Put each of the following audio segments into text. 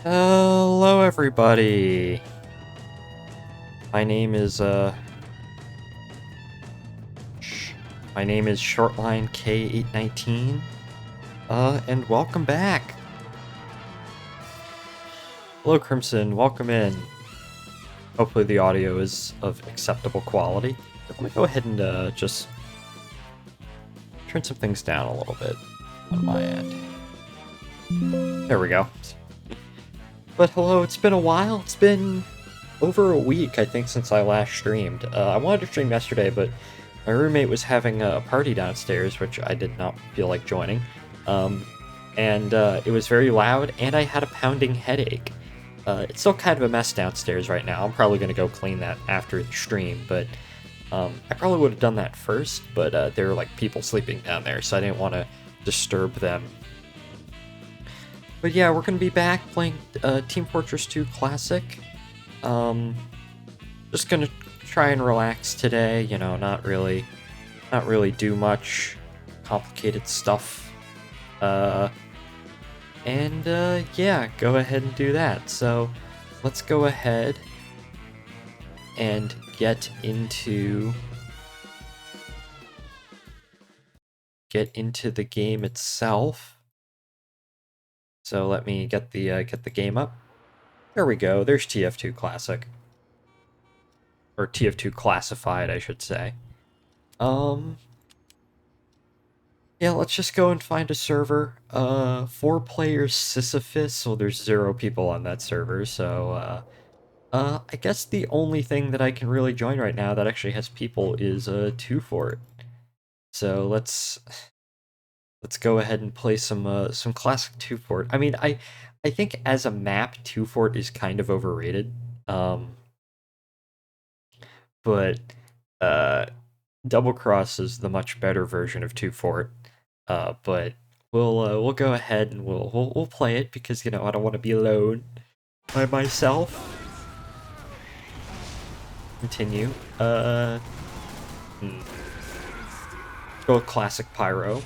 Hello, everybody. My name is my name is Shortline K819. And welcome back. Hello, Crimson. Welcome in. Hopefully, the audio is of acceptable quality. I'm gonna go ahead and just turn some things down a little bit on my end. There we go. But hello, it's been a while. It's been over a week, I think, since I last streamed. I wanted to stream yesterday, but my roommate was having a party downstairs, which I did not feel like joining. It was very loud, and I had a pounding headache. It's still kind of a mess downstairs right now. I'm probably going to go clean that after the stream, but I probably would have done that first, but there were like people sleeping down there, so I didn't want to disturb them. But yeah, we're going to be back playing Team Fortress 2 Classic. Just going to try and relax today, you know, not really do much complicated stuff. Yeah, go ahead and do that. So, let's go ahead and get into the game itself. So let me get the game up. There we go. There's TF2 Classic. Or TF2 Classified, I should say. Yeah, let's just go and find a server. 4 players Sisyphus, so there's 0 people on that server, so I guess the only thing that I can really join right now that actually has people is 2 Fort. So let's go ahead and play some classic 2 Fort. I mean, I think as a map, 2 Fort is kind of overrated. But Double Cross is the much better version of 2 Fort. But we'll go ahead and we'll play it because, you know, I don't want to be alone by myself. Continue. Go with classic Pyro.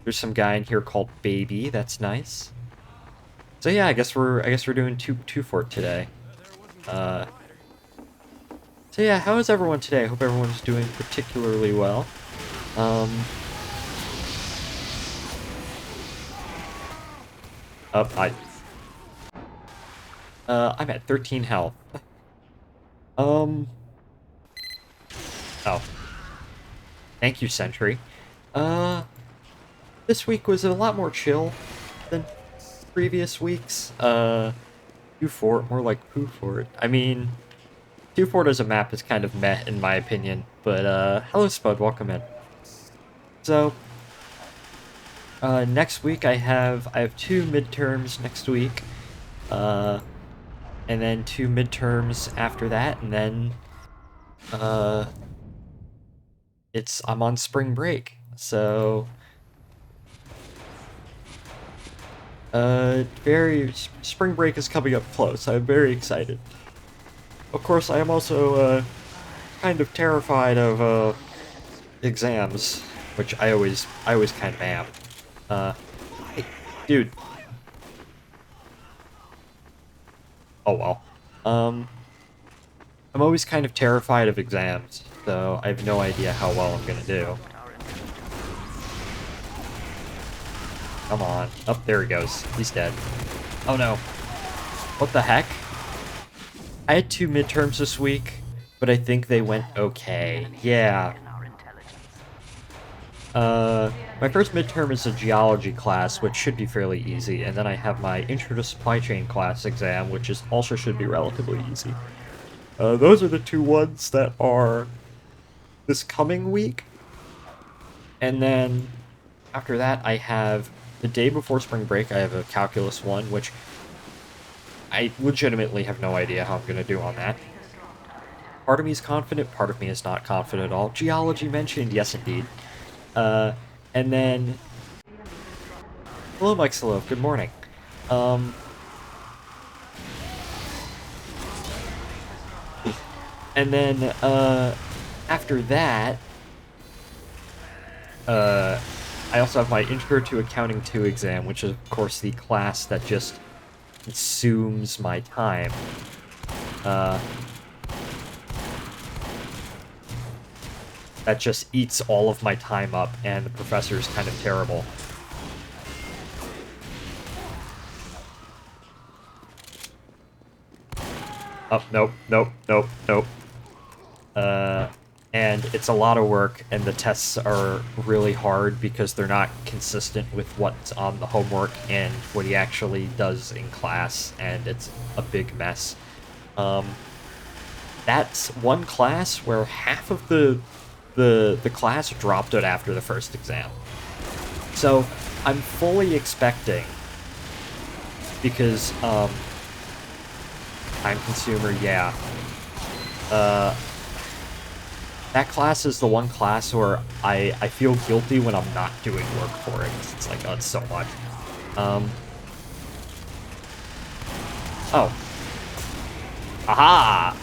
There's some guy in here called Baby. That's nice. So yeah, I guess we're doing 2 Fort today. So yeah, how is everyone today? I hope everyone's doing particularly well. I'm at 13 health. Oh. Thank you, Sentry. This week was a lot more chill than previous weeks. 2 Fort, more like Poo Fort. I mean, 2 Fort as a map is kind of meh in my opinion, but hello Spud, welcome in. So, next week I have 2 midterms next week, and then 2 midterms after that, and then, I'm on spring break, so, spring break is coming up close. I'm very excited. Of course, I am also, kind of terrified of, exams, which I always kind of am. Hey, dude. Oh well. I'm always kind of terrified of exams, so I have no idea how well I'm gonna do. Come on. Oh, there he goes. He's dead. Oh no. What the heck? I had 2 midterms this week, but I think they went okay. Yeah. My first midterm is a geology class, which should be fairly easy, and then I have my Intro to Supply Chain class exam, which also should be relatively easy. Those are the 2 ones that are this coming week. And then after that, I have the day before spring break, I have a calculus 1, which I legitimately have no idea how I'm going to do on that. Part of me is confident, part of me is not confident at all. Geology mentioned, yes indeed. And then... Hello, Mike Solo, good morning. And then, after that, I also have my Intro to Accounting 2 exam, which is, of course, the class that just consumes my time. That just eats all of my time up, and the professor is kind of terrible. Oh, nope, nope, nope, nope. And it's a lot of work, and the tests are really hard because they're not consistent with what's on the homework and what he actually does in class, and it's a big mess. That's one class where half of the class dropped it after the first exam. So I'm fully expecting, because time consumer, yeah. That class is the one class where I feel guilty when I'm not doing work for it. It's like, oh, it's so much. Oh. Aha!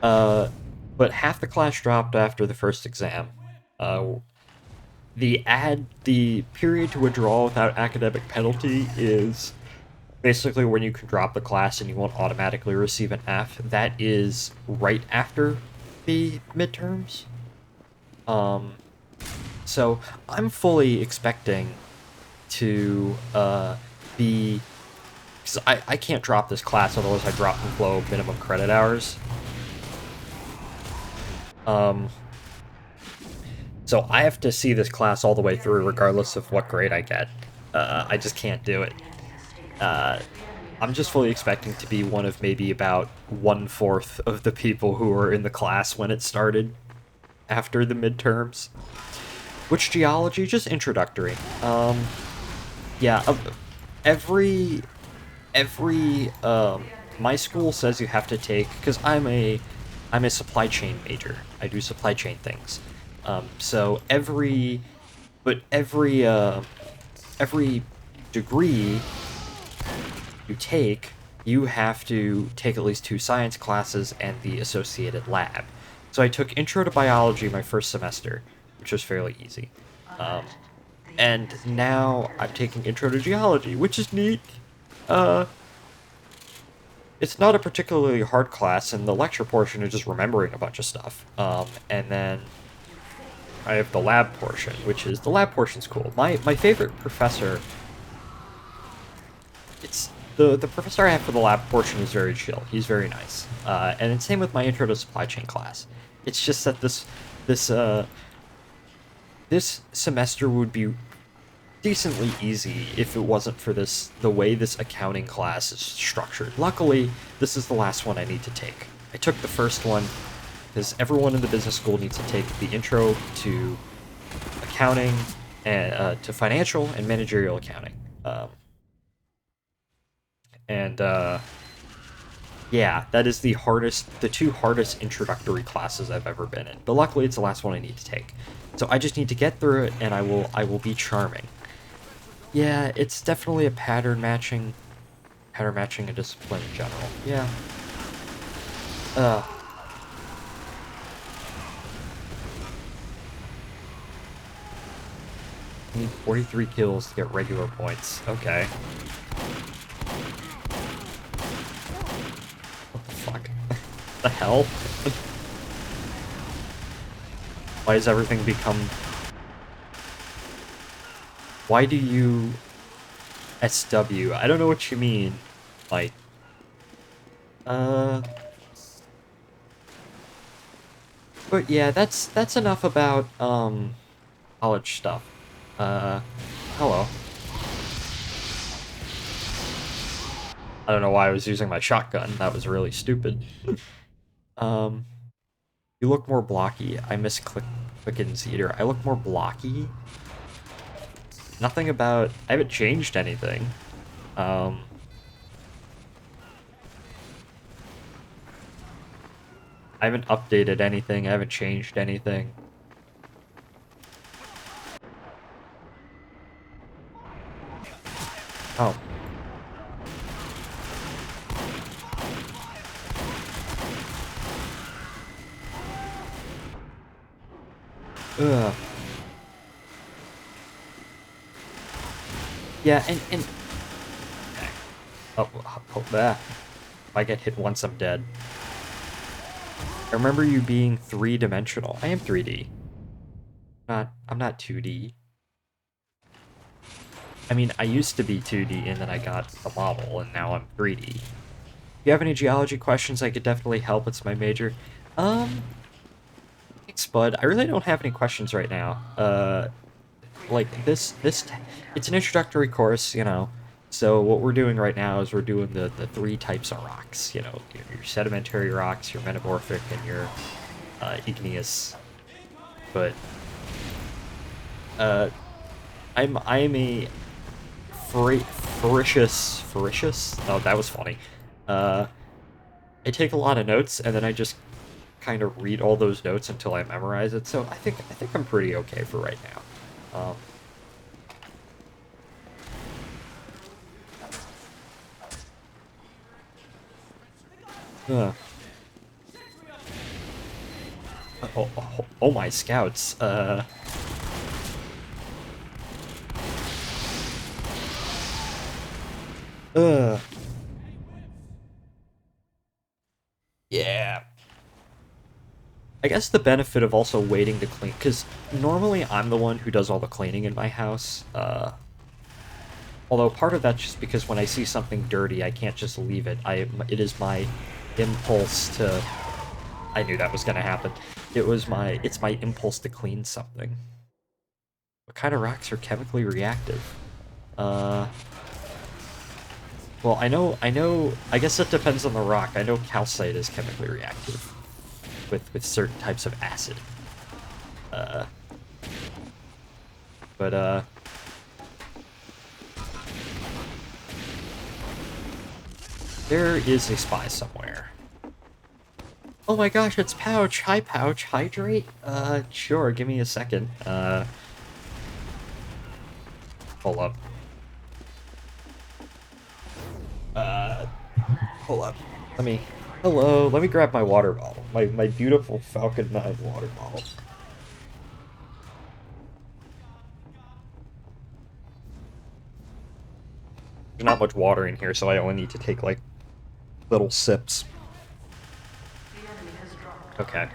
But half the class dropped after the first exam. The period to withdraw without academic penalty is basically when you can drop the class and you won't automatically receive an F. That is right after the midterms. So I'm fully expecting to be... Because I can't drop this class, otherwise I drop below minimum credit hours. So I have to see this class all the way through, regardless of what grade I get. I just can't do it. I'm just fully expecting to be one of maybe about 1/4 of the people who were in the class when it started after the midterms. Which geology? Just introductory. Yeah, my school says you have to take, because I'm a supply chain major. I do supply chain things. So every degree you have to take at least 2 science classes and the associated lab. So I took Intro to Biology my first semester, which was fairly easy. And now I'm taking Intro to Geology, which is neat. It's not a particularly hard class, and the lecture portion is just remembering a bunch of stuff. And then I have the lab portion, the lab portion's cool. My favorite professor, it's the professor I have for the lab portion is very chill. He's very nice. And it's same with my Intro to Supply Chain class. It's just that this semester would be decently easy if it wasn't for the way this accounting class is structured. Luckily, this is the last one I need to take. I took the first one because everyone in the business school needs to take the Intro to Accounting and to Financial and Managerial Accounting. Yeah, that is the 2 hardest introductory classes I've ever been in. But luckily, it's the last one I need to take. So I just need to get through it, and I will be charming. Yeah, it's definitely a pattern matching a discipline in general. Yeah. I need 43 kills to get regular points. Okay. What the fuck? The hell? Why does everything become... Why do you... SW? I don't know what you mean. Like... But yeah, that's enough about, college stuff. Hello. I don't know why I was using my shotgun. That was really stupid. You look more blocky. I miss Clicken's eater. I look more blocky? Nothing about... I haven't changed anything. I haven't updated anything. I haven't changed anything. Oh. Ugh. Yeah, and okay. Oh, if I get hit once, I'm dead. I remember you being three-dimensional. I am 3D. I'm not 2D. I mean, I used to be 2D, and then I got the model, and now I'm 3D. If you have any geology questions, I could definitely help. It's my major. Thanks, bud. I really don't have any questions right now. Like, it's an introductory course, you know. So what we're doing right now is we're doing the three types of rocks, you know, your sedimentary rocks, your metamorphic, and your igneous. But I'm a ferocious. Oh, that was funny. I take a lot of notes, and then I just kind of read all those notes until I memorize it. So I think I'm pretty okay for right now. Oh my scouts. Yeah. I guess the benefit of also waiting to clean, because normally I'm the one who does all the cleaning in my house. Although part of that's just because when I see something dirty, I can't just leave it. It is my impulse to. I knew that was gonna happen. It's my impulse to clean something. What kind of rocks are chemically reactive? Well, I guess that depends on the rock. I know calcite is chemically reactive with certain types of acid. But there is a spy somewhere. Oh my gosh, it's Pouch! Hi, Pouch! Hydrate? Sure, give me a second. Hold up. Hold up. Hello, let me grab my water bottle. My beautiful Falcon 9 water bottle. There's not much water in here, so I only need to take, like, little sips. Okay.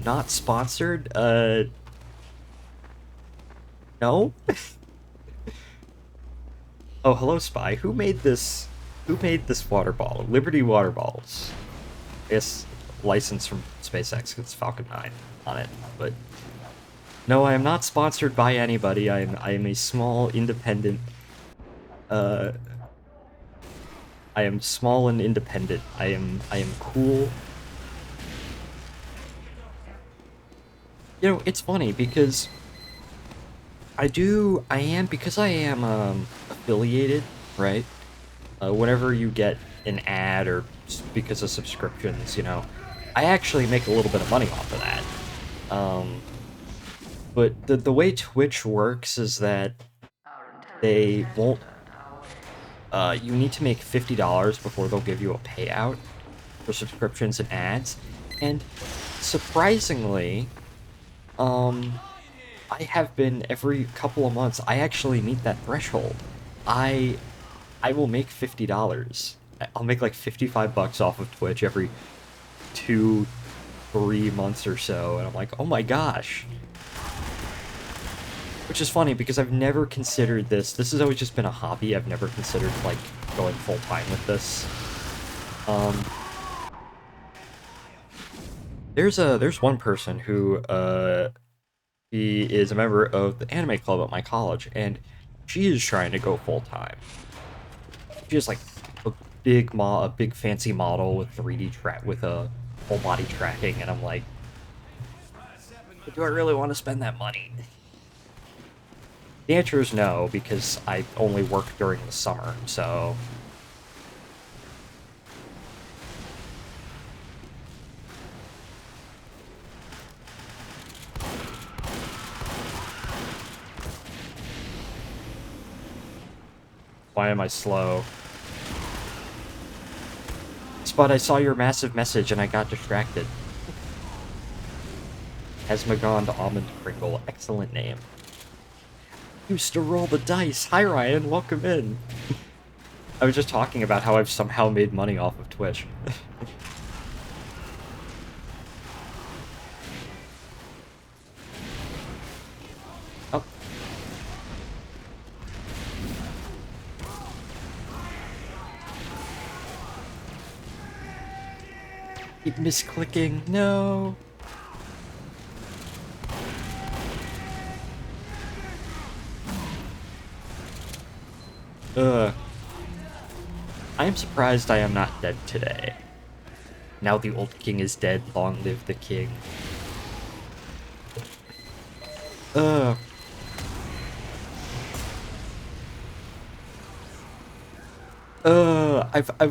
Not sponsored? No? Oh, hello, Spy. Who made this water bottle? Liberty Water Bottles. I guess licensed from SpaceX, because it's Falcon 9 on it, but... No, I am not sponsored by anybody. I am a small, independent... I am small and independent. I am cool. You know, it's funny, because... because I am, affiliated, right? Whenever you get an ad or because of subscriptions, you know, I actually make a little bit of money off of that. But the way Twitch works is that they won't, you need to make $50 before they'll give you a payout for subscriptions and ads. And surprisingly, I have been every couple of months, I actually meet that threshold. I will make $50. I'll make like $55 off of Twitch every 2-3 months or so, and I'm like, oh my gosh. Which is funny, because I've never considered this. This has always just been a hobby. I've never considered, like, going full-time with this. There's one person who, he is a member of the anime club at my college, and she is trying to go full-time. She has, like, a big fancy model with 3D with a full body tracking, and I'm like, do I really want to spend that money? The answer is no, because I only work during the summer, so... Why am I slow? Spot, I saw your massive message and I got distracted. Esmagond Almond Pringle. Excellent name. Used to roll the dice. Hi, Ryan. Welcome in. I was just talking about how I've somehow made money off of Twitch. Oh. Keep misclicking. No. I am surprised I am not dead today. Now the old king is dead, long live the king. I've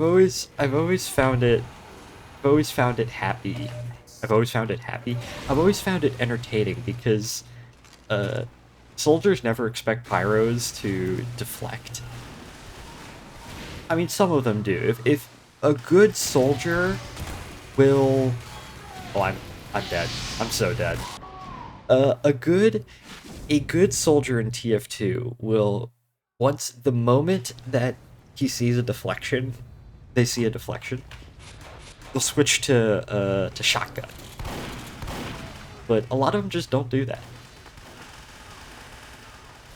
always found it happy. I've always found it entertaining because soldiers never expect pyros to deflect. I mean, some of them do. If a good soldier will... Oh, I'm dead. I'm so dead. A good soldier in TF2 will, once the moment that he sees a deflection, they see a deflection, they'll switch to shotgun. But a lot of them just don't do that.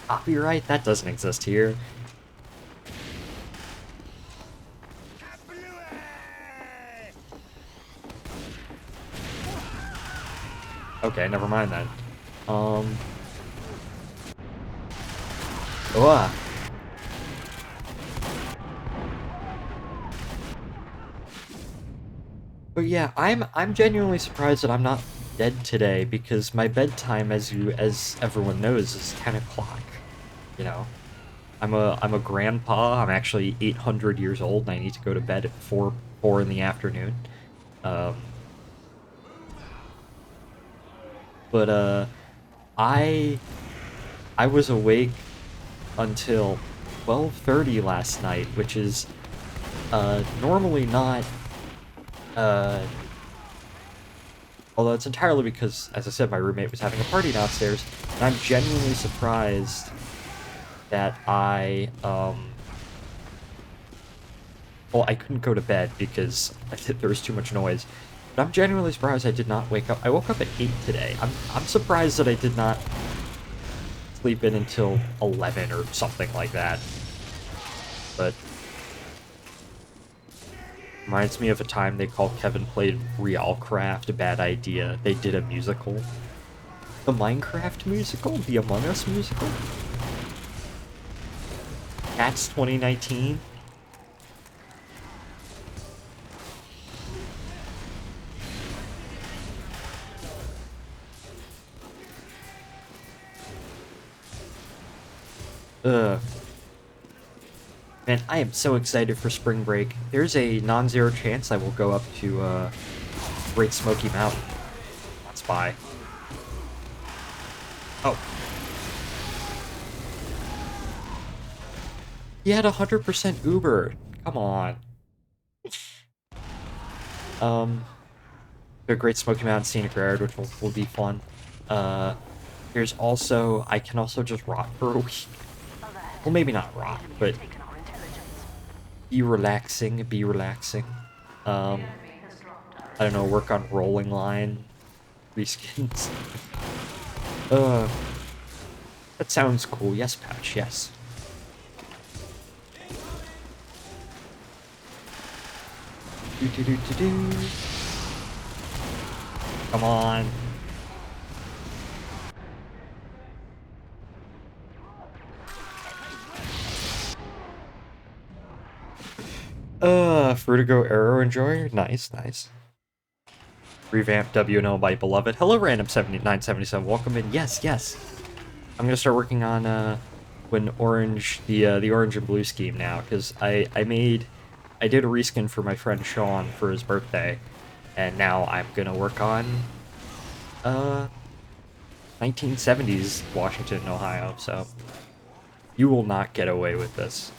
Copyright? That doesn't exist here. Okay, never mind then. But yeah, I'm genuinely surprised that I'm not dead today because my bedtime, as everyone knows, is 10 o'clock. You know, I'm a grandpa. I'm actually 800 years old, and I need to go to bed at 4 in the afternoon. But I was awake until 12:30 last night, which is normally not. Although it's entirely because, as I said, my roommate was having a party downstairs, and I'm genuinely surprised that I couldn't go to bed because there was too much noise. But I'm genuinely surprised I did not wake up. I woke up at 8 today. I'm surprised that I did not sleep in until 11 or something like that. But reminds me of a time they called Kevin played Realcraft a bad idea. They did a musical. The Minecraft musical? The Among Us musical? That's 2019? Man, I am so excited for spring break. There's a non-zero chance I will go up to Great Smoky Mountain. That's by. Oh. He had 100% Uber. Come on. The Great Smoky Mountain Scenic Road, which will be fun. There's also, I can also just rock for a week. Well, maybe not rock, but be relaxing. I don't know, work on rolling line reskins. That sounds cool. Yes, Patch, yes. Do. Come on. Fruitigo Arrow Enjoyer? Nice. Revamped WNL by Beloved. Hello, Random977. Welcome in. Yes. I'm gonna start working on, the orange and blue scheme now, because I did a reskin for my friend Sean for his birthday, and now I'm gonna work on, 1970s Washington and Ohio, so you will not get away with this.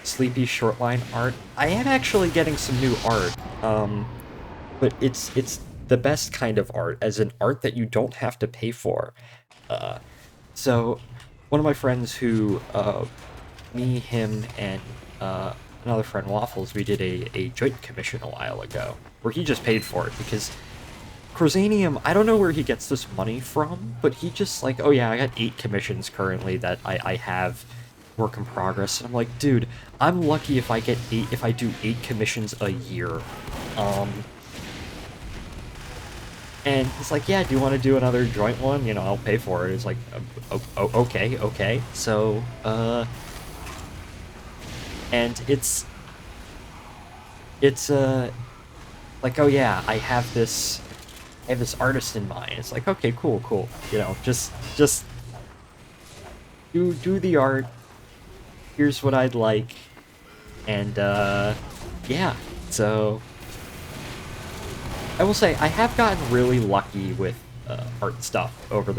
sleepy shortline art. I am actually getting some new art, but it's the best kind of art, as in art that you don't have to pay for. So one of my friends who, me, him, and another friend, Waffles, we did a joint commission a while ago, where he just paid for it, because Crozanium, I don't know where he gets this money from, but he just like, oh yeah, I got 8 commissions currently that I have work in progress. And I'm like, dude, I'm lucky if I get 8, if I do 8 commissions a year. And he's like, yeah, do you want to do another joint one? You know, I'll pay for it. It's like, okay. So, and it's, like, oh yeah, I have this artist in mind. It's like, okay, cool. You know, just do the art. Here's what I'd like. And, yeah, so I will say, I have gotten really lucky with art stuff over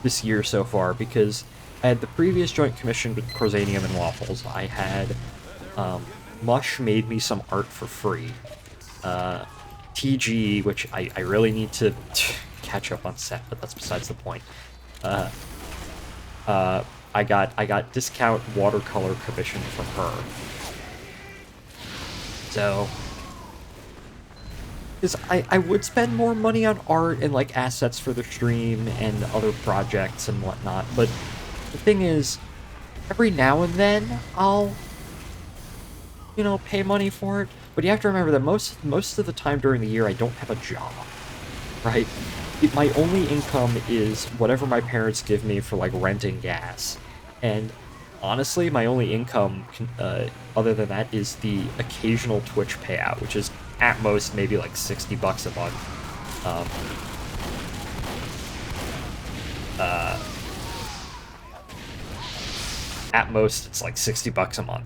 this year so far, because I had the previous joint commission with Crozanium and Waffles. I had Mush made me some art for free. TG, which I really need to catch up on set, but that's besides the point. I got discount watercolor commission from her. So, because I would spend more money on art and like assets for the stream and other projects and whatnot, but the thing is, every now and then I'll, you know, pay money for it. But you have to remember that most of the time during the year I don't have a job, right? My only income is whatever my parents give me for like rent and gas, and honestly, my only income other than that is the occasional Twitch payout, which is at most maybe like $60 a month. At most, it's like $60 a month,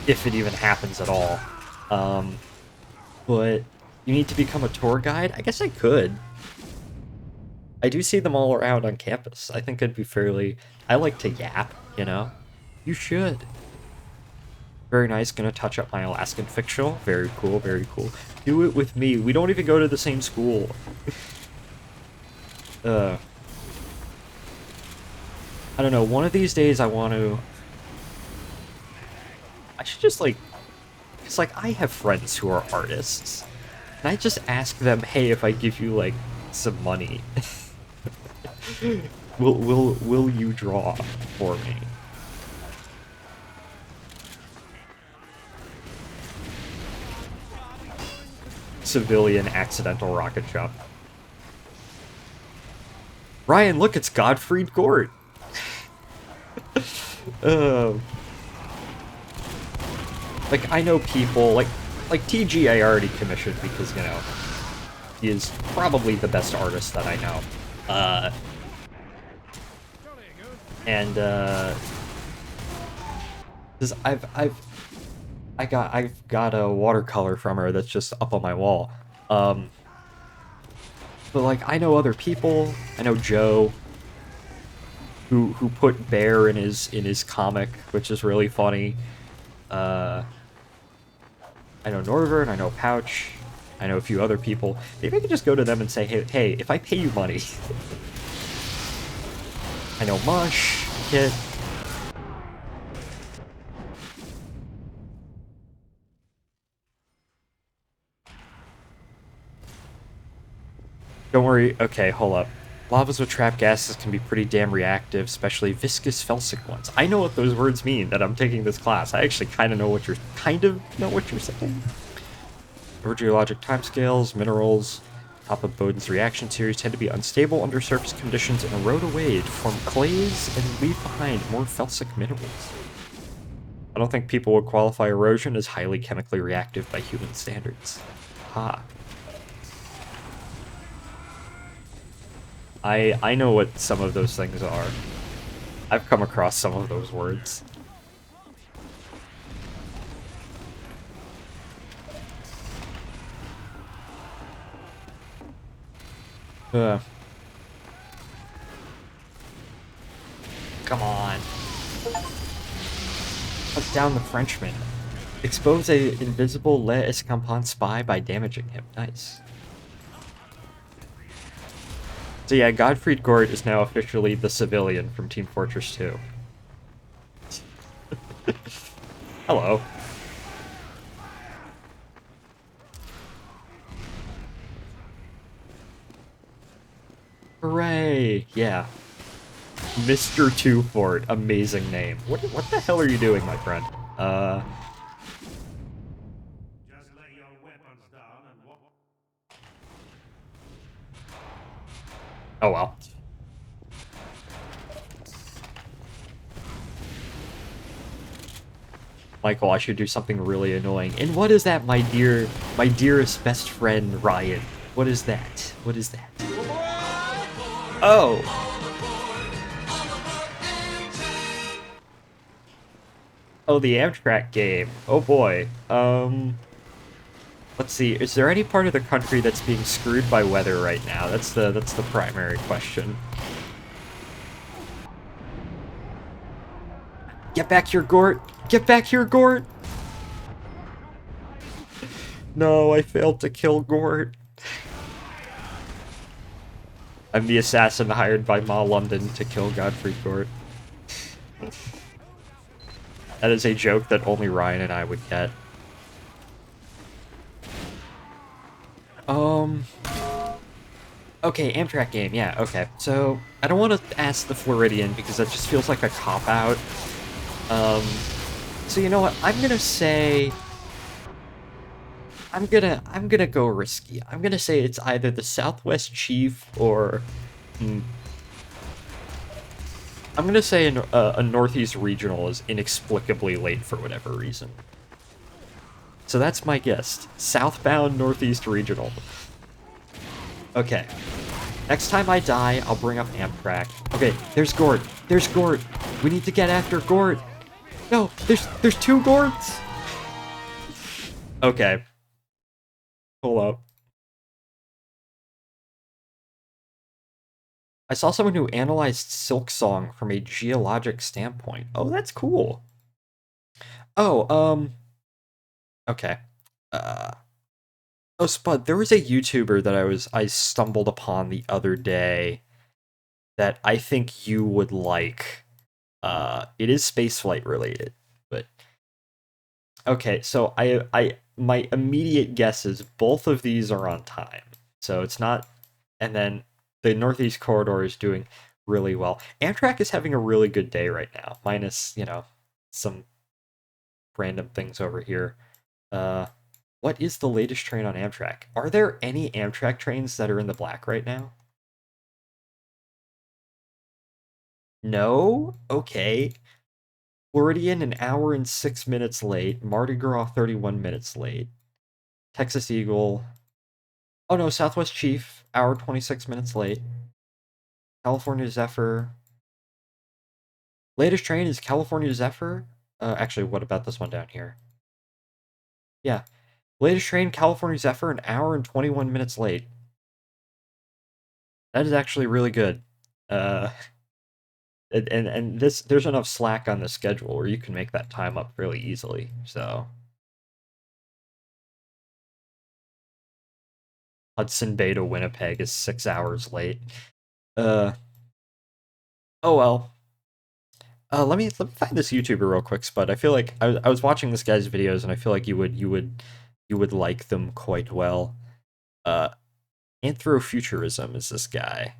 if it even happens at all. But you need to become a tour guide? I guess I could. I do see them all around on campus. I think it'd be fairly... I like to yap, you know? You should. Very nice, gonna touch up my Alaskan fictional. Very cool. Do it with me. We don't even go to the same school. I don't know, one of these days I should just, like... It's like, I have friends who are artists. And I just ask them, hey, if I give you, like, some money... will you draw for me? Civilian accidental rocket jump. Ryan, look, it's Gottfried Gort. Like, I know people, like TG I already commissioned because, you know, he is probably the best artist that I know. Cause I've got a watercolor from her that's just up on my wall. But like, I know other people. I know Joe, who put Bear in his comic, which is really funny. I know Norvern, I know Pouch, I know a few other people. Maybe I could just go to them and say, hey, if I pay you money. I know Mush, Kit. Don't worry. Okay, hold up. Lavas with trap gases can be pretty damn reactive, especially viscous felsic ones. I know what those words mean that I'm taking this class. I actually kind of know what you're saying. Geologic timescales, minerals, top of Boden's reaction series tend to be unstable under surface conditions and erode away to form clays and leave behind more felsic minerals. I don't think people would qualify erosion as highly chemically reactive by human standards. Ha. I know what some of those things are. I've come across some of those words. Come on. Hunt down the Frenchman. Expose a invisible Le Escampant spy by damaging him. Nice. So yeah, Gottfried Gort is now officially the civilian from Team Fortress 2. Hello. Hooray! Yeah. Mr. Two-Fort. Amazing name. What the hell are you doing, my friend? Just lay your weapons down and walk. Oh well. Michael, I should do something really annoying. And what is that, my dearest best friend, Ryan? What is that? What is that? Oh! Oh, the Amtrak game. Oh boy. Let's see. Is there any part of the country that's being screwed by weather right now? That's the primary question. Get back here, Gort! Get back here, Gort! No, I failed to kill Gort. I'm the assassin hired by Ma London to kill Godfrey Gort. That is a joke that only Ryan and I would get. Okay, Amtrak game, yeah, okay. So, I don't want to ask the Floridian because that just feels like a cop-out. So you know what? I'm gonna say... I'm gonna go risky. I'm gonna say it's either the Southwest Chief or... I'm gonna say a Northeast Regional is inexplicably late for whatever reason. So that's my guess. Southbound Northeast Regional. Okay. Next time I die, I'll bring up Amtrak. Okay, there's Gort. There's Gort. We need to get after Gort. No, there's two Gorts. Okay. Hold up. I saw someone who analyzed Silksong from a geologic standpoint. Oh, that's cool. Oh, okay. Oh, Spud, there was a YouTuber that I stumbled upon the other day that I think you would like. It is spaceflight related, but okay, so my immediate guess is both of these are on time. So it's not, and then the Northeast Corridor is doing really well. Amtrak is having a really good day right now, minus, you know, some random things over here. What is the latest train on Amtrak? Are there any Amtrak trains that are in the black right now? No? Okay. Floridian, an hour and 6 minutes late. Mardi Gras, 31 minutes late. Texas Eagle. Oh no, Southwest Chief, hour 26 minutes late. California Zephyr. Latest train is California Zephyr. Actually, what about this one down here? Yeah. Latest train, California Zephyr, an hour and 21 minutes late. That is actually really good. And this, there's enough slack on the schedule where you can make that time up really easily, so. Hudson Bay to Winnipeg is 6 hours late. Oh well. Let me find this YouTuber real quick, Spud. I feel like I was watching this guy's videos, and I feel like you would like them quite well. Anthrofuturism is this guy.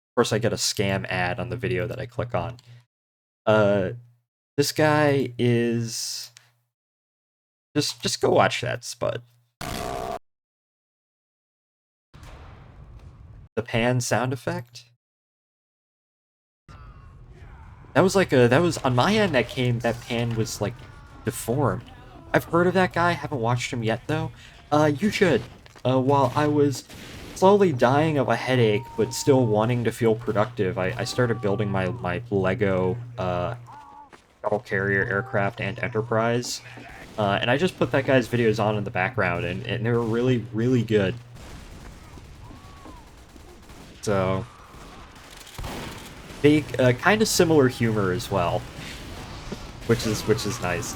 Of course, I get a scam ad on the video that I click on. This guy is just go watch that, Spud. The pan sound effect. That was like that was on my end. That pan was like deformed. I've heard of that guy. Haven't watched him yet though. You should. While I was slowly dying of a headache, but still wanting to feel productive, I started building my Lego shuttle carrier aircraft and Enterprise, and I just put that guy's videos on in the background, and they were really, really good. So. Big, kind of similar humor as well. which is nice.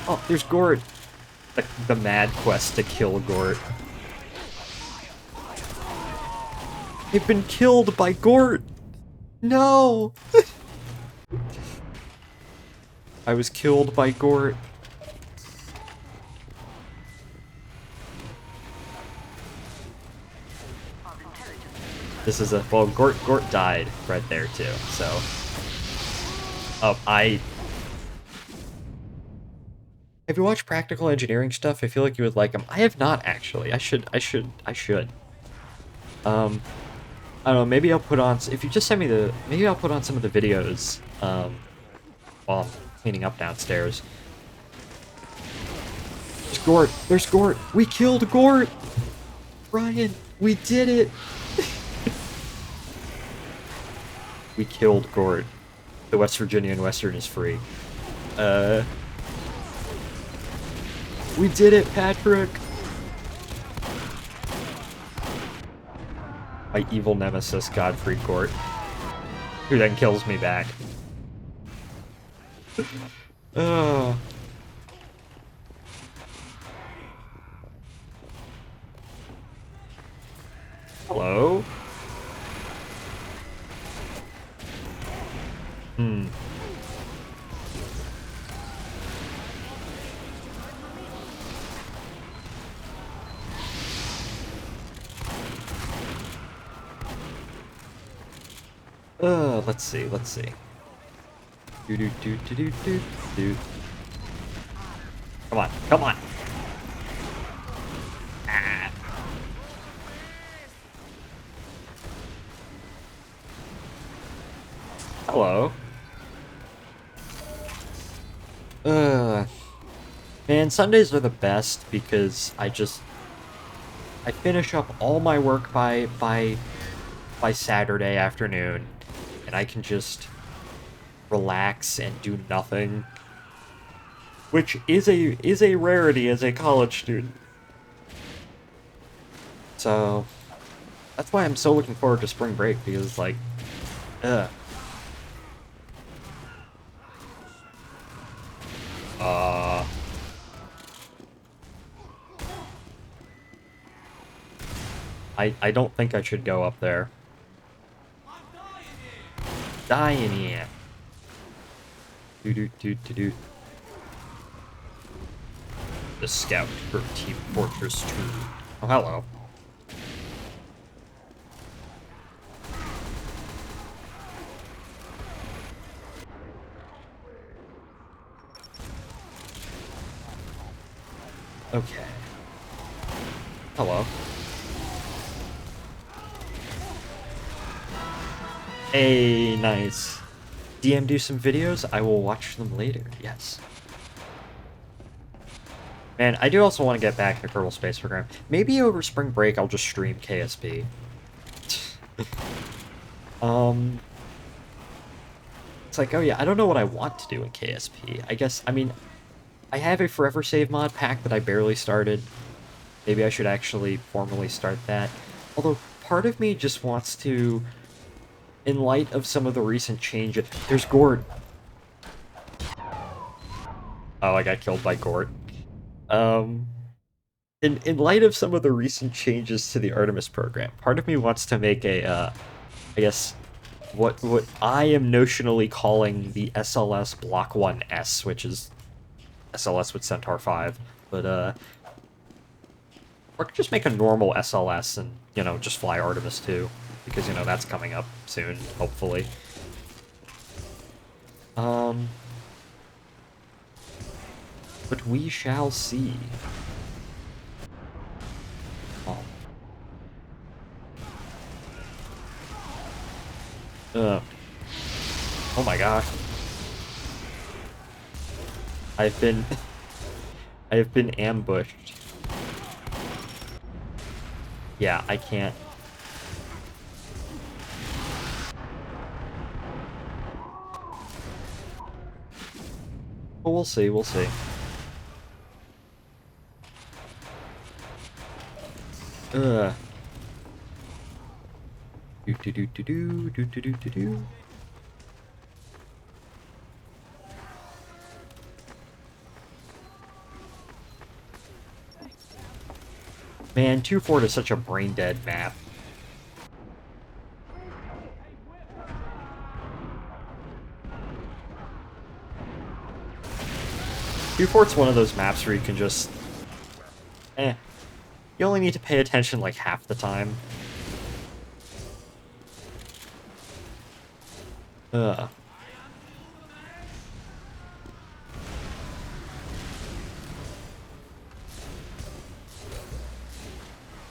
Oh, there's Gort. The mad quest to kill Gort. They've been killed by Gort. No. I was killed by Gort. This is a well, Gort died right there too. So, have you watched Practical Engineering stuff? I feel like you would like them. I have not actually. I should. I don't know. Maybe I'll put on. If you just send me the, maybe I'll put on some of the videos. While I'm cleaning up downstairs. There's Gort. There's Gort. We killed Gort. Ryan, we did it. We killed Gort. The West Virginia and Western is free. We did it, Patrick! My evil nemesis, Godfrey Gort, who then kills me back. Hello? Let's see, let's see. Do. Come on, come on! Ah. Hello. Man, Sundays are the best because I finish up all my work by Saturday afternoon, and I can just relax and do nothing, which is a rarity as a college student. So that's why I'm so looking forward to spring break, because like, I don't think I should go up there. Dying here. Do. The scout for Team Fortress 2. Oh, hello. Okay. Hello. Hey, nice. DM do some videos? I will watch them later, yes. Man, I do also want to get back into Kerbal Space Program. Maybe over spring break I'll just stream KSP. It's like, oh yeah, I don't know what I want to do in KSP. I guess, I mean, I have a Forever Save mod pack that I barely started. Maybe I should actually formally start that. Although, part of me just wants to, in light of some of the recent changes... There's Gort! Oh, I got killed by Gort. In light of some of the recent changes to the Artemis program, part of me wants to make a, I guess, what I am notionally calling the SLS Block 1S, which is SLS with Centaur 5, but, or just make a normal SLS and, you know, just fly Artemis 2, because, you know, that's coming up soon, hopefully. But we shall see. Oh my gosh. I have been ambushed. Yeah, I can't. But we'll see, we'll see. Do. Man, 2-Fort is such a brain-dead map. Fort's one of those maps where you can just... You only need to pay attention like half the time.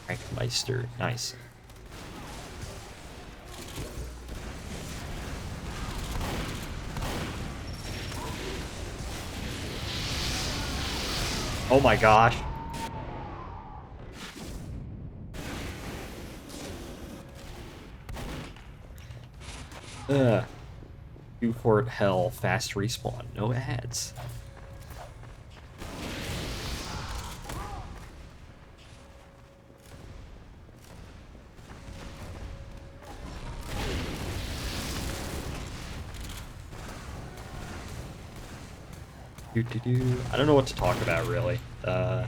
Crankmeister, nice. Oh my gosh. Fort Hell, fast respawn, no ads. I don't know what to talk about really. I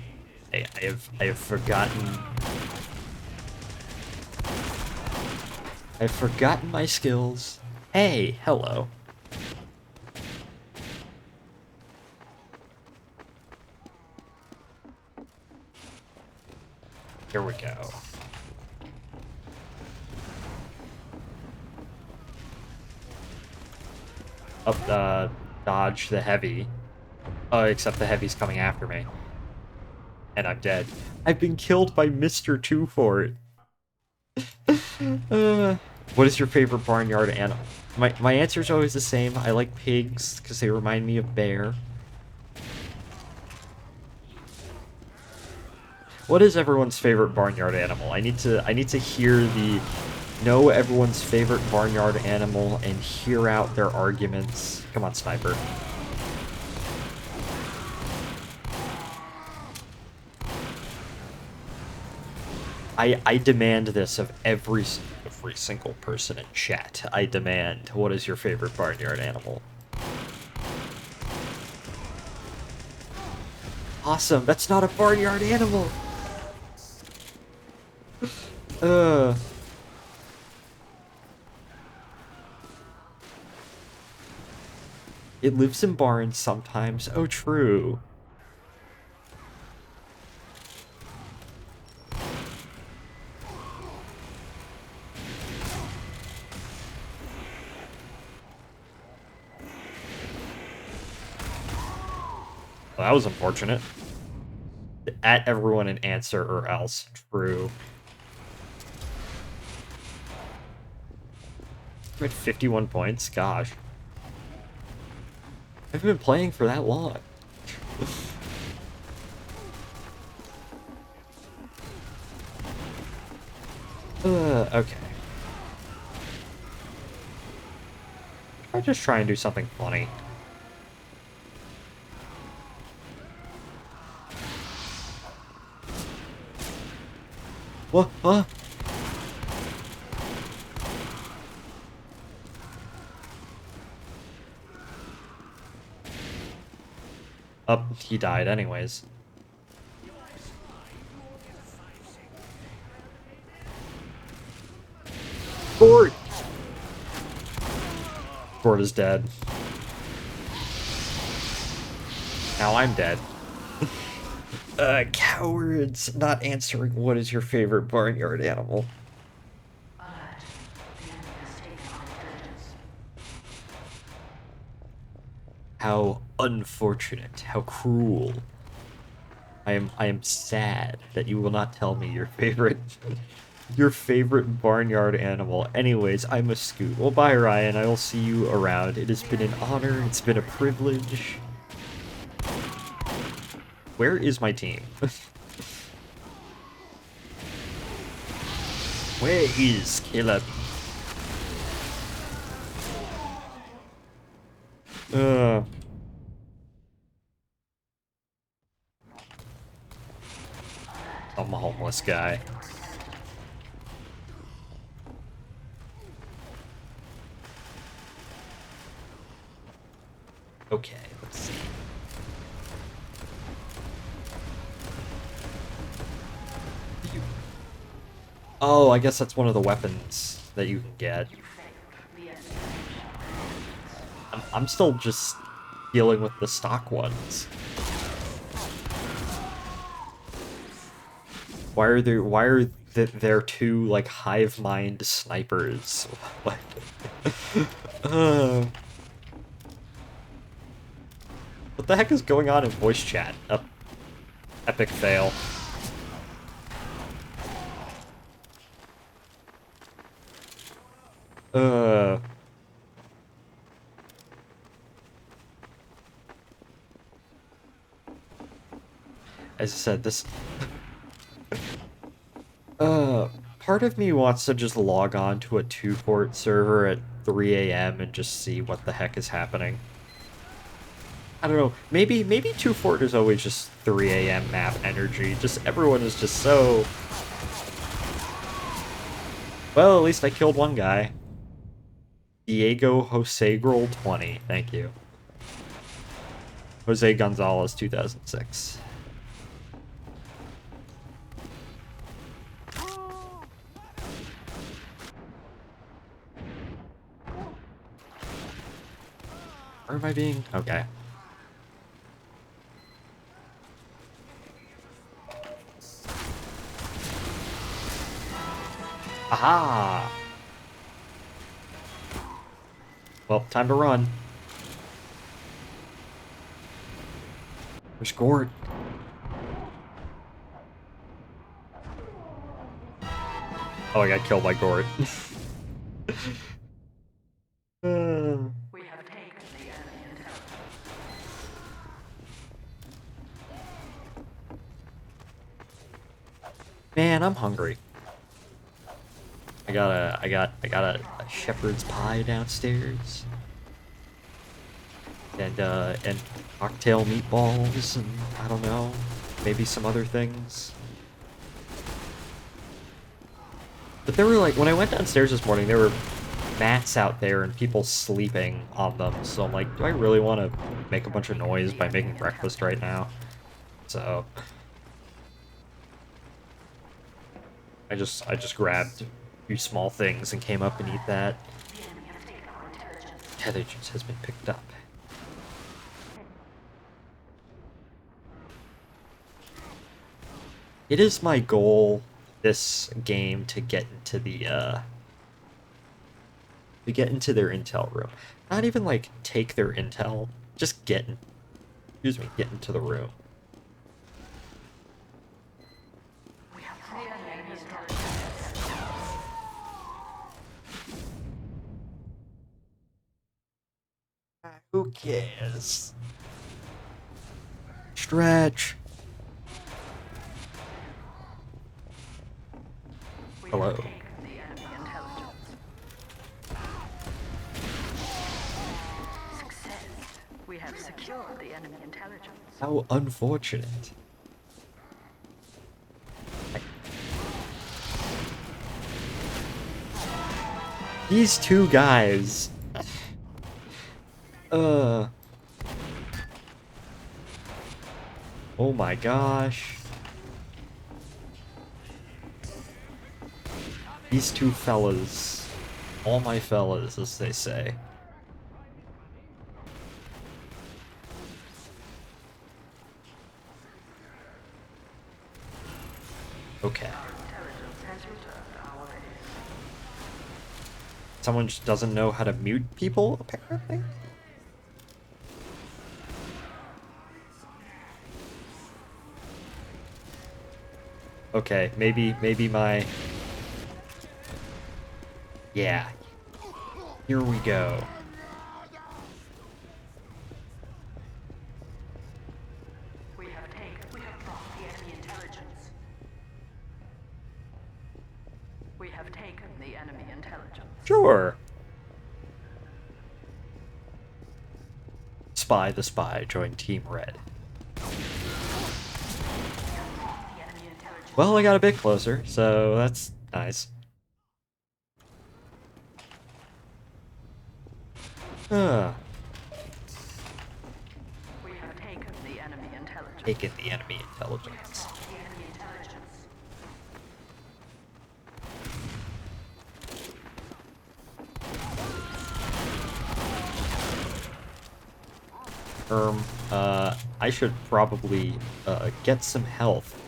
have forgotten. I've forgotten my skills. Hey, hello. Here we go. Up, dodge the heavy. Except the heavy's coming after me. And I'm dead. I've been killed by Mr. 2-Fort. What is your favorite barnyard animal? My answer is always the same. I like pigs because they remind me of bear. What is everyone's favorite barnyard animal? I need to know everyone's favorite barnyard animal and hear out their arguments. Come on, sniper. I demand this of every single person in chat. I demand, what is your favorite barnyard animal? Awesome, that's not a barnyard animal! It lives in barns sometimes. Oh, true. Well, that was unfortunate. At everyone an answer or else. True. I'm at 51 points. Gosh. I haven't been playing for that long. Okay. I'll just try and do something funny. What? Huh? Oh, he died anyways. Gord! Gord is dead. Now I'm dead. Cowards not answering what is your favorite barnyard animal. How unfortunate, how cruel. I am sad that you will not tell me your favorite barnyard animal. Anyways, I must scoot. Well, bye Ryan, I will see you around. It has been an honor, it's been a privilege. Where is my team? Where is Caleb? I'm a homeless guy. Okay, let's see. Oh, I guess that's one of the weapons that you can get. I'm still just dealing with the stock ones. Why are there two like hive mind snipers? What? uh, what the heck is going on in voice chat? Epic fail. Uh as I said, this Uh, part of me wants to just log on to a 2-port server at 3 a.m. and just see what the heck is happening. I don't know, maybe 2-port is always just 3 a.m. map energy, just everyone is just so... Well, at least I killed one guy. Diego Josegrol 20, thank you. Jose Gonzalez 2006. Where am I being? Okay. Aha! Well, time to run. Where's Gord? Oh, I got killed by Gord. We have taken the enemy intelligence. Man, I'm hungry. I got a shepherd's pie downstairs. And cocktail meatballs and I don't know, maybe some other things. But there were like, when I went downstairs this morning, there were mats out there and people sleeping on them. So I'm like, do I really want to make a bunch of noise by making breakfast right now? So I just grabbed a few small things and came up and eat that. Intelligence has been picked up. It is my goal this game to get into their intel room. Not even like take their intel, just get into the room. Who cares? Stretch. Hello. The enemy intelligence. Success. We have secured the enemy intelligence. How unfortunate. These two guys. Oh my gosh. These two fellas. All my fellas, as they say. Okay. Someone just doesn't know how to mute people, apparently? Okay, maybe my... Yeah. Here we go. We have brought the enemy intelligence. We have taken the enemy intelligence. Sure. Spy the Spy joined Team Red. Well, I got a bit closer, so that's nice. We have taken the enemy intelligence. Taken the enemy intelligence. I should probably get some health.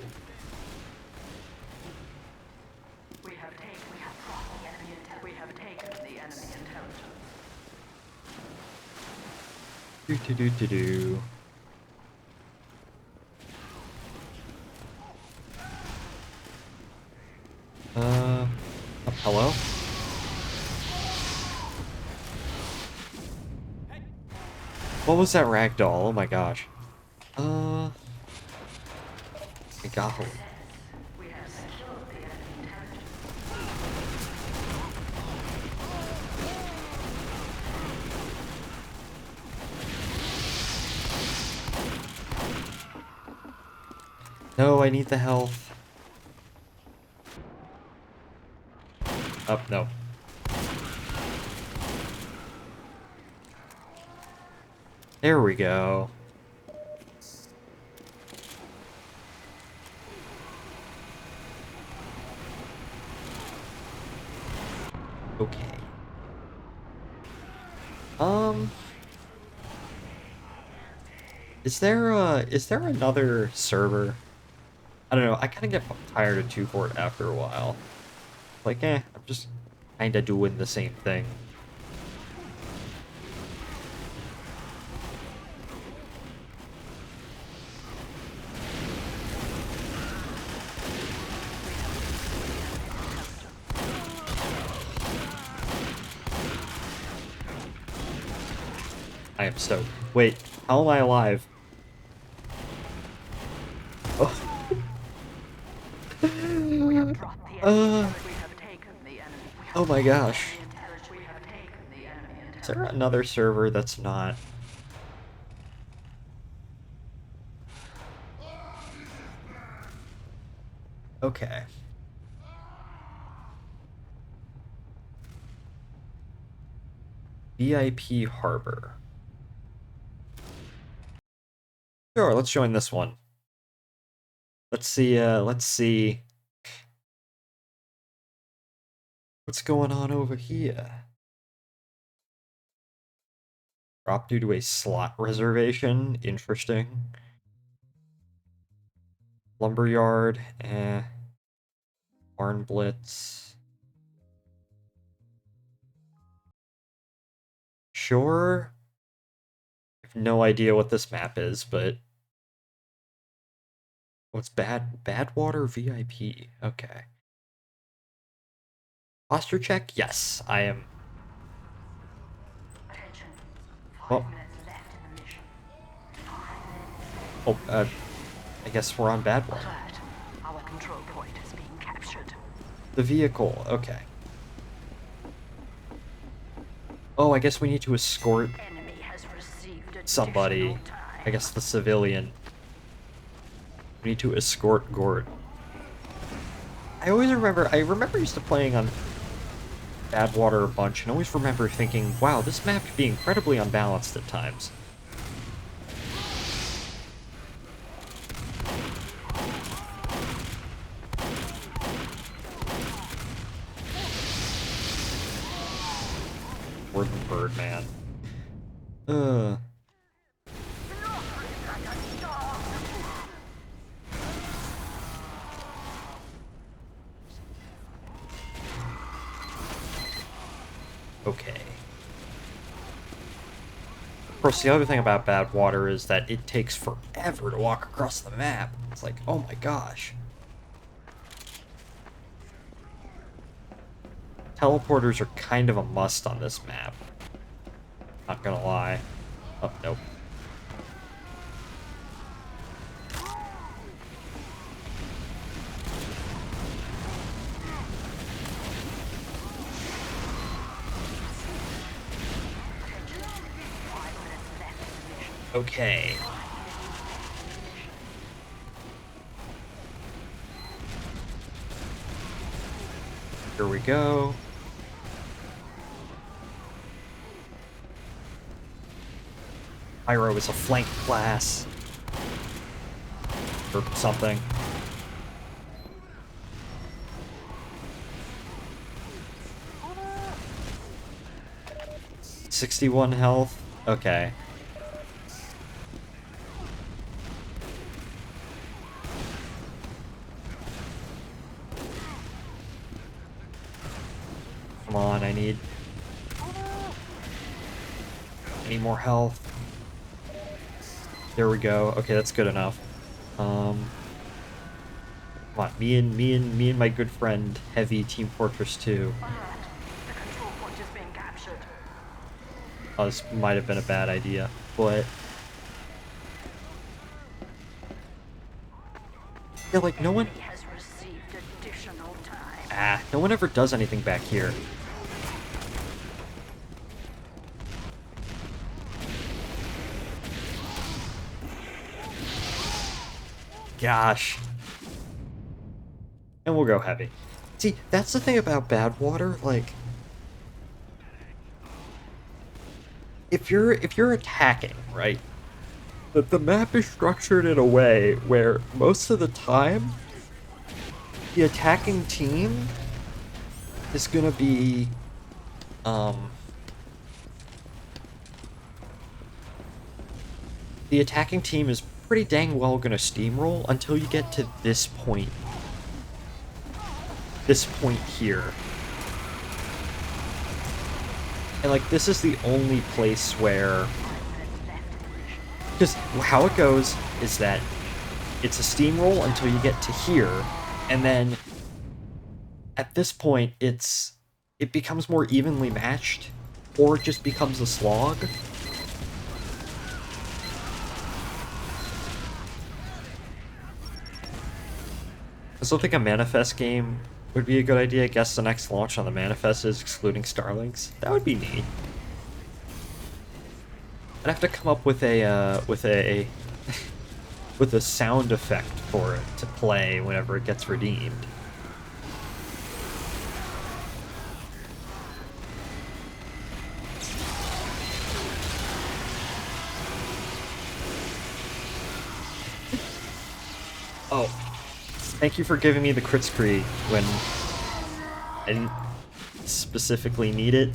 We have brought the enemy we have taken the enemy intelligence. Do. Oh, hello? What was that ragdoll? Oh my gosh. I got her. We have secured the enemy intelligence. No, I need the health. Oh, no. There we go. Okay. Is there another server? I don't know, I kind of get tired of 2-port after a while. Like, I'm just kinda doing the same thing. I am stoked. Wait, how am I alive? Oh. We have brought the enemy. We have taken the enemy. Oh my gosh. We have taken the enemy Is there another server that's not? Okay. VIP Harbor. Sure, let's join this one. Let's see what's going on over here. Drop due to a slot reservation. Interesting. Lumberyard, Barn Blitz. Sure. I have no idea what this map is, but what's Badwater VIP? Okay. Posture check? Yes, I am. Attention. 5 Oh, minutes left in the mission. oh, I guess we're on Badwater. Alert. Our control point is being captured. The vehicle, okay. Oh, I guess we need to escort Enemy has received somebody. additional time. I guess the civilian. We need to escort Gord. I remember used to playing on Badwater a bunch, and always remember thinking, wow, this map could be incredibly unbalanced at times. Or the Birdman. Okay. Of course, the other thing about Badwater is that it takes forever to walk across the map. It's like, oh my gosh. Teleporters are kind of a must on this map. Not gonna lie. Oh, nope. Okay. Here we go. Pyro is a flank class. Or something. "61 health? Okay. need. I need more health. There we go. Okay, that's good enough. Come on, me and my good friend Heavy Team Fortress 2. Alert. The control point is being captured. Oh, this might have been a bad idea, but yeah, like no one. Enemy has received additional time. No one ever does anything back here. Gosh. And we'll go heavy. See, that's the thing about bad water, like if you're attacking, right? The map is structured in a way where most of the time the attacking team is gonna be the attacking team is pretty dang well gonna steamroll until you get to this point. This point here. And like this is the only place where, because how it goes is that it's a steamroll until you get to here, and then at this point it becomes more evenly matched, or it just becomes a slog. I still think a Manifest game would be a good idea. I guess the next launch on the Manifest is excluding Starlings. That would be neat. I'd have to come up with a with a sound effect for it to play whenever it gets redeemed. Oh, thank you for giving me the crit spree when I didn't specifically need it.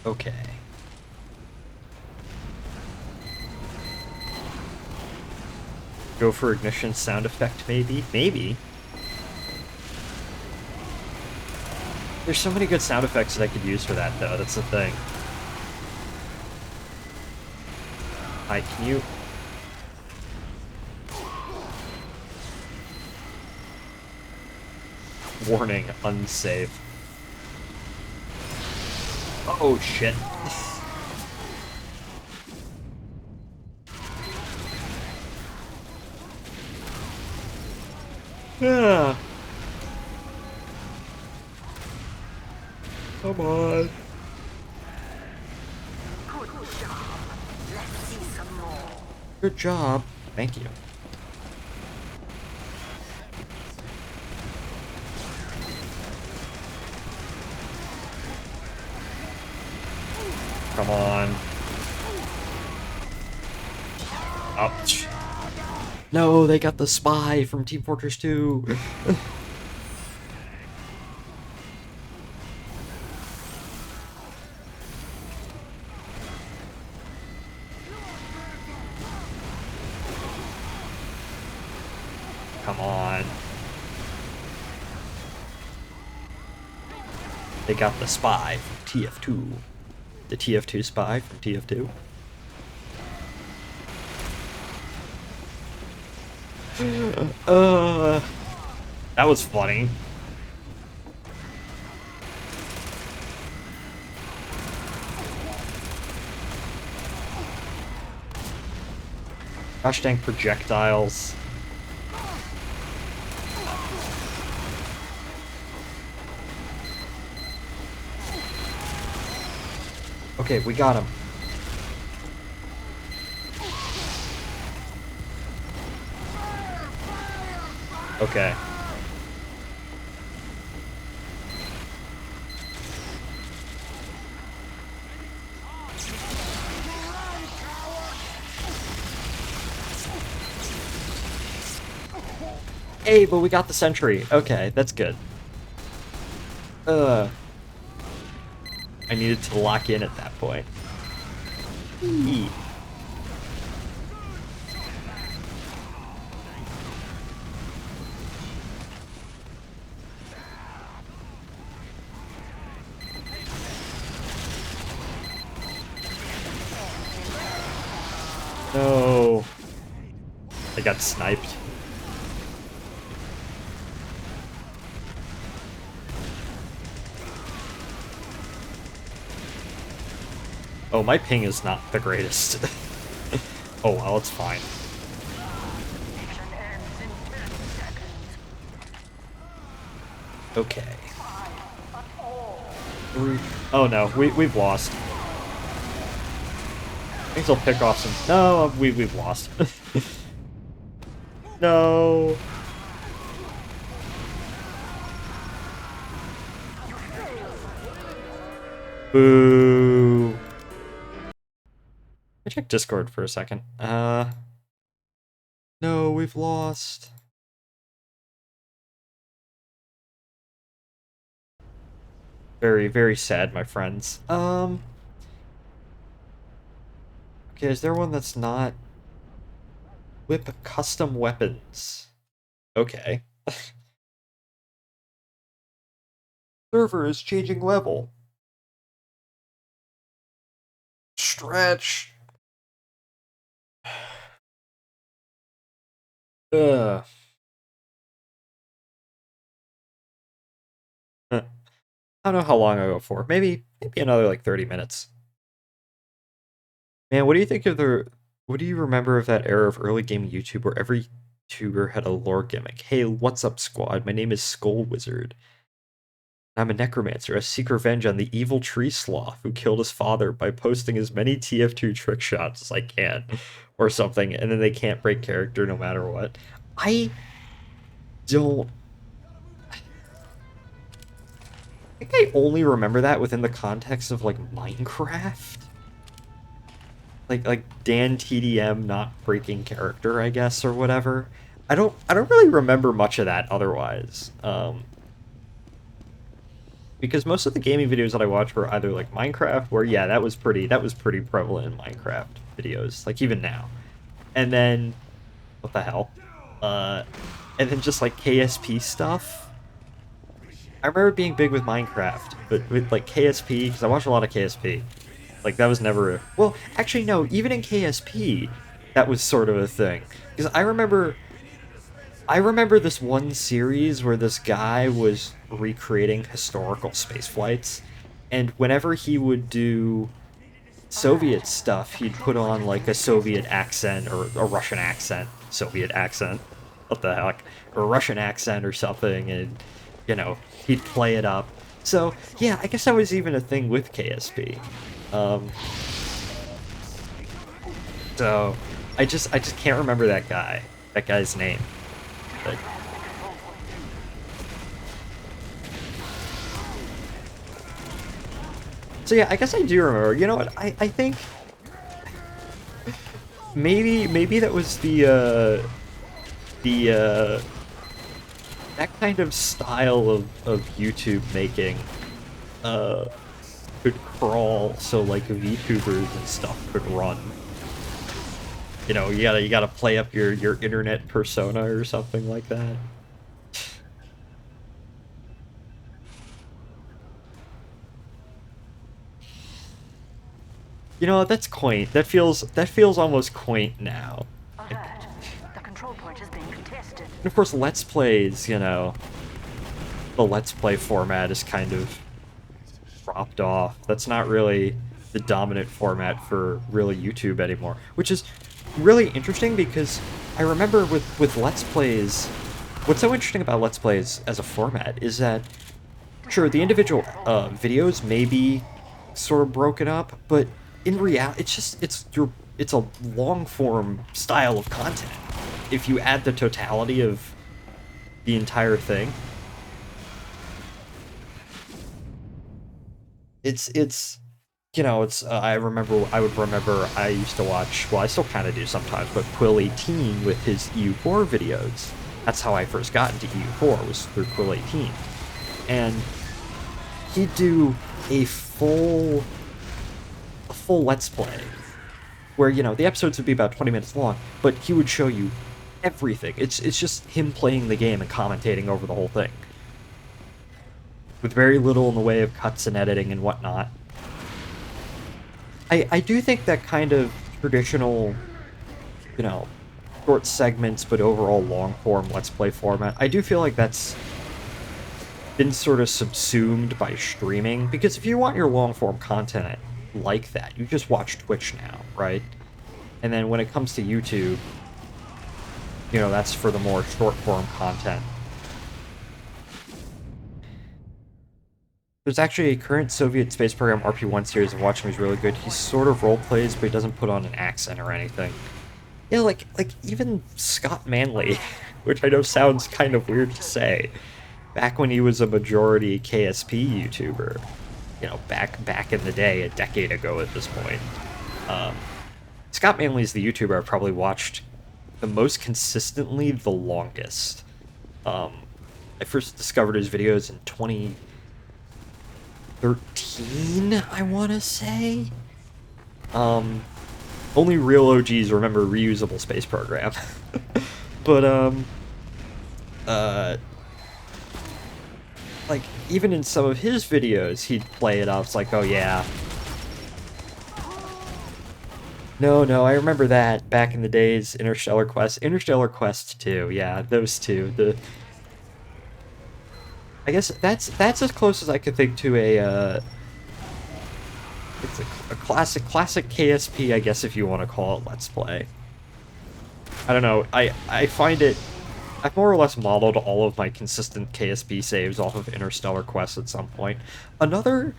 Okay. Go for ignition sound effect, maybe? Maybe. There's so many good sound effects that I could use for that, though. That's the thing. Hi, can you... Warning, unsafe. Oh, shit. Yeah. Come on. Good job. Let's see some more. Good job. Thank you. Come on. Ouch. No, they got the spy from Team Fortress 2. Come on. They got the spy from TF2. The TF2 spy from TF2. That was funny. Gosh dang projectiles. Okay, we got him. Okay. Hey, but we got the sentry. Okay, that's good. I needed to lock in at that point. Eee. No. I got sniped. Oh, my ping is not the greatest. Oh, well, it's fine. Okay. Oh no, we've lost. Things will pick off some. No, we've lost. No. Boo. Let me check Discord for a second. No, we've lost. Very, very sad, my friends. Okay, is there one that's not whip custom weapons? Okay. Server is changing level. Stretch. Ugh. I don't know how long I go for. Maybe another like 30 minutes. Man, what do you think of the? What do you remember of that era of early game YouTube where every YouTuber had a lore gimmick? Hey, what's up, squad? My name is Skull Wizard. I'm a necromancer. I seek revenge on the evil tree sloth who killed his father by posting as many TF2 trick shots as I can, or something, and then they can't break character no matter what. I don't. I think I only remember that within the context of like Minecraft. Like Dan TDM not breaking character, I guess, or whatever. I don't really remember much of that otherwise. Because most of the gaming videos that I watched were either like Minecraft, where yeah, that was pretty prevalent in Minecraft videos, like even now. And then what the hell? And then just like KSP stuff. I remember being big with Minecraft, but with like KSP, because I watched a lot of KSP. Like, that was never a... Well, actually, no, even in KSP, that was sort of a thing. Because I remember this one series where this guy was recreating historical space flights, and whenever he would do Soviet stuff, he'd put on, like, a Soviet accent, or a Russian accent. Soviet accent. What the heck? Or a Russian accent or something, and, you know, he'd play it up. So, yeah, I guess that was even a thing with KSP. So I just can't remember that guy's name. But... So yeah, I guess I do remember. You know what? I think maybe that was the that kind of style of YouTube making could crawl so like VTubers and stuff could run. You know, you gotta play up your internet persona or something like that. You know, that's quaint. That feels almost quaint now. Alert. The control point is being contested. And of course, Let's Plays, you know, the Let's Play format is kind of dropped off. That's not really the dominant format for really YouTube anymore, which is really interesting because I remember with Let's Plays, what's so interesting about Let's Plays as a format is that, sure, the individual videos may be sort of broken up, but in reality, it's a long form style of content. If you add the totality of the entire thing, it's you know, it's I would remember I used to watch, well, I still kind of do sometimes, but Quill18 with his EU4 videos. That's how I first got into EU4, was through Quill18. And he'd do a full Let's Play, where, you know, the episodes would be about 20 minutes long, but he would show you everything. It's just him playing the game and commentating over the whole thing, with very little in the way of cuts and editing and whatnot. I do think that kind of traditional, you know, short segments but overall long-form Let's Play format, I do feel like that's been sort of subsumed by streaming, because if you want your long-form content like that, you just watch Twitch now, right? And then when it comes to YouTube, you know, that's for the more short-form content. There's actually a current Soviet space program RP1 series I'm watching is really good. He sort of role-plays, but he doesn't put on an accent or anything. Yeah, like even Scott Manley, which I know sounds kind of weird to say, back when he was a majority KSP YouTuber, you know, back in the day, a decade ago at this point. Scott Manley's the YouTuber I've probably watched the most consistently, the longest. I first discovered his videos in 2013, I want to say. Only real OGs remember Reusable Space Program. But, like, even in some of his videos, he'd play it off. It's like, oh yeah. No, I remember that back in the days, Interstellar Quest 2, yeah, those two. I guess that's as close as I could think to a, it's a classic KSP, I guess, if you want to call it Let's Play. I don't know, I find it, I've more or less modeled all of my consistent KSP saves off of Interstellar Quest at some point. Another,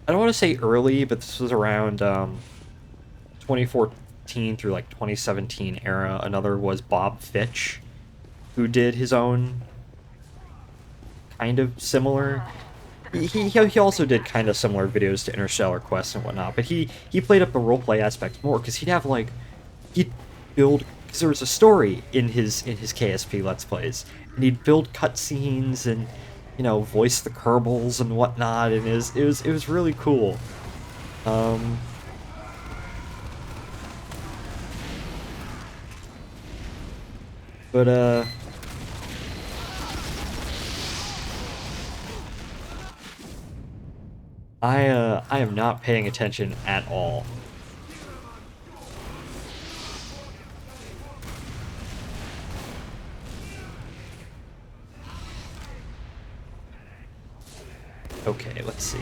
I don't want to say early, but this was around 2014 through like 2017 era. Another was Bob Fitch, who did his own kind of similar. He also did kind of similar videos to Interstellar Quest and whatnot, but he played up the roleplay aspect more, because he'd have like, he'd build, because there was a story in his KSP Let's Plays, and he'd build cutscenes and, you know, voice the Kerbals and whatnot, and it was really cool. But I am not paying attention at all. Okay, let's see.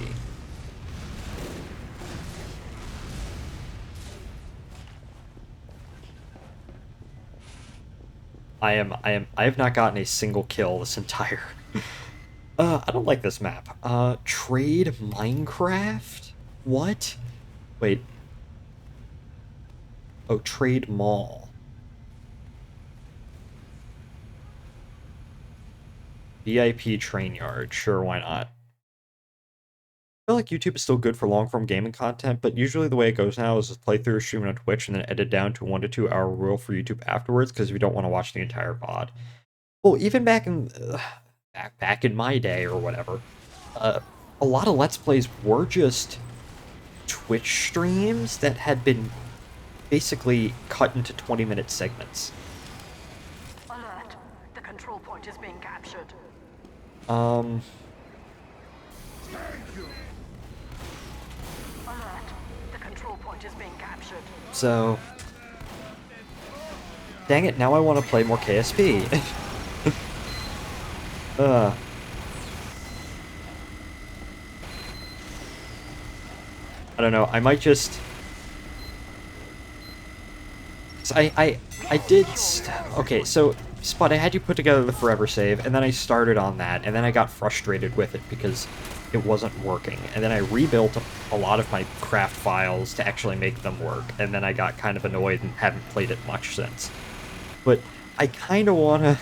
I have not gotten a single kill this entire I don't like this map. Trade Minecraft? What? Wait. Oh, Trade Mall. VIP Train Yard. Sure, why not? I feel like YouTube is still good for long-form gaming content, but usually the way it goes now is just play through a stream on Twitch and then edit down to 1 to 2 hour rule for YouTube afterwards, because we don't want to watch the entire VOD. Well, even back in my day or whatever, a lot of Let's Plays were just Twitch streams that had been basically cut into 20-minute segments. Alert! The control point is being captured. Alert! The control point is being captured. So, dang it, now I want to play more KSP. I don't know, I might just... I did... Okay, so, Spot, I had you put together the Forever Save, and then I started on that, and then I got frustrated with it because it wasn't working. And then I rebuilt a lot of my craft files to actually make them work, and then I got kind of annoyed and haven't played it much since. But I kind of want to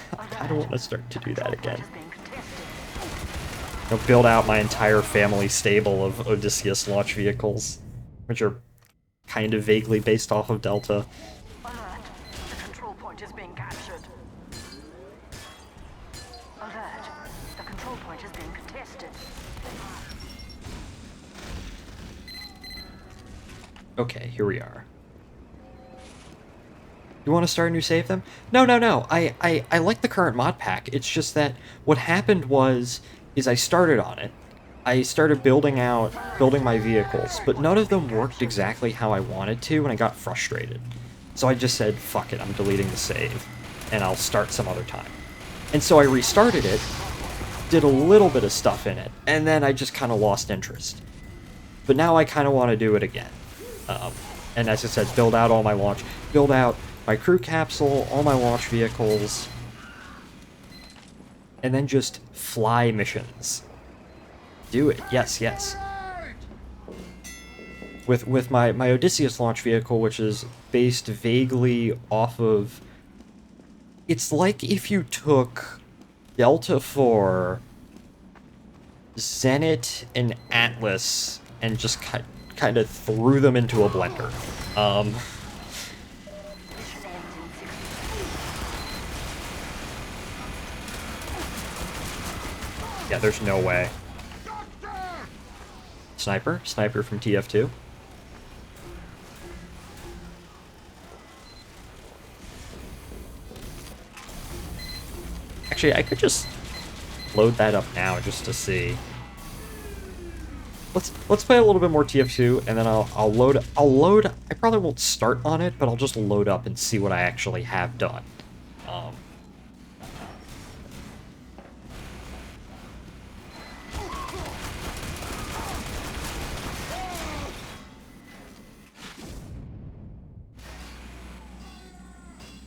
start to do that again. You know, build out my entire family stable of Odysseus launch vehicles, which are kind of vaguely based off of Delta. Alert! The control point is being captured. Alert! The control point is being contested. Okay, here we are. You want to start a new save them? No, no, no. I like the current mod pack. It's just that what happened is I started on it. I started building my vehicles, but none of them worked exactly how I wanted to, and I got frustrated. So I just said, fuck it, I'm deleting the save, and I'll start some other time. And so I restarted it, did a little bit of stuff in it, and then I just kind of lost interest. But now I kind of want to do it again. And as I said, build out my crew capsule, all my launch vehicles, and then just fly missions. Do it. Yes, yes. With my Odysseus launch vehicle, which is based vaguely off of... It's like if you took Delta 4, Zenit, and Atlas, and just kind of threw them into a blender. Yeah, there's no way. Sniper from TF2. Actually, I could just load that up now just to see. Let's play a little bit more TF2, and then I'll load. I probably won't start on it, but I'll just load up and see what I actually have done.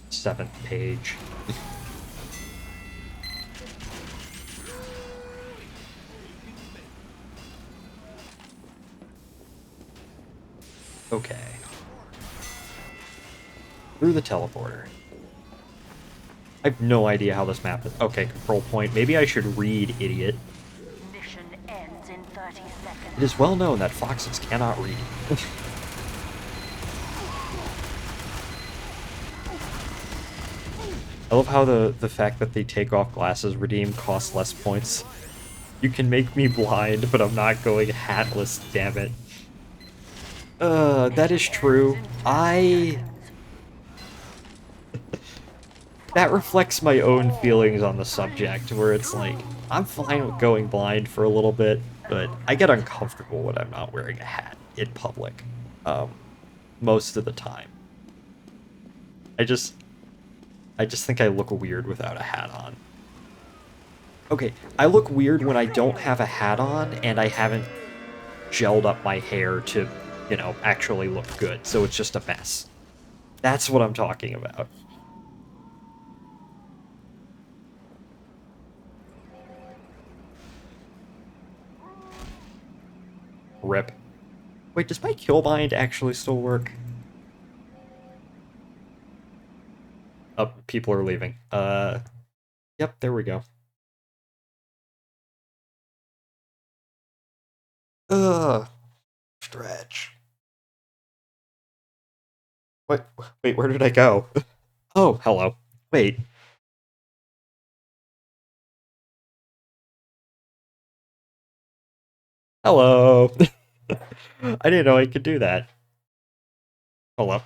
7th page. Okay. Through the teleporter. I have no idea how this map is. Okay, control point. Maybe I should read, idiot. Mission ends in 30 seconds. It is well known that foxes cannot read. I love how the fact that they take off glasses redeem costs less points. You can make me blind, but I'm not going hatless, damn it. That is true. That reflects my own feelings on the subject, where it's like, I'm fine with going blind for a little bit, but I get uncomfortable when I'm not wearing a hat in public. Most of the time. I just think I look weird without a hat on. Okay, I look weird when I don't have a hat on, and I haven't gelled up my hair to, you know, actually look good, so it's just a mess. That's what I'm talking about. Rip. Wait, does my killbind actually still work? Oh, people are leaving. Yep, there we go. Ugh. Stretch. What? Wait, where did I go? Oh, hello. Wait. Hello. I didn't know I could do that. Hold up.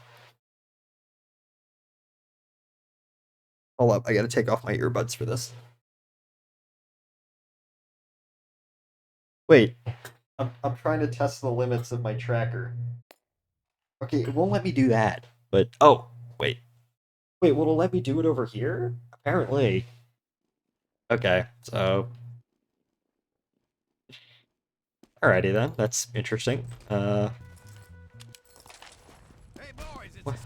Hold up, I gotta take off my earbuds for this. Wait. I'm trying to test the limits of my tracker. Okay, it won't let me do that. But, oh, wait. Wait, will it let me do it over here? Apparently. Okay, so... Alrighty then, that's interesting. Hey boys, What?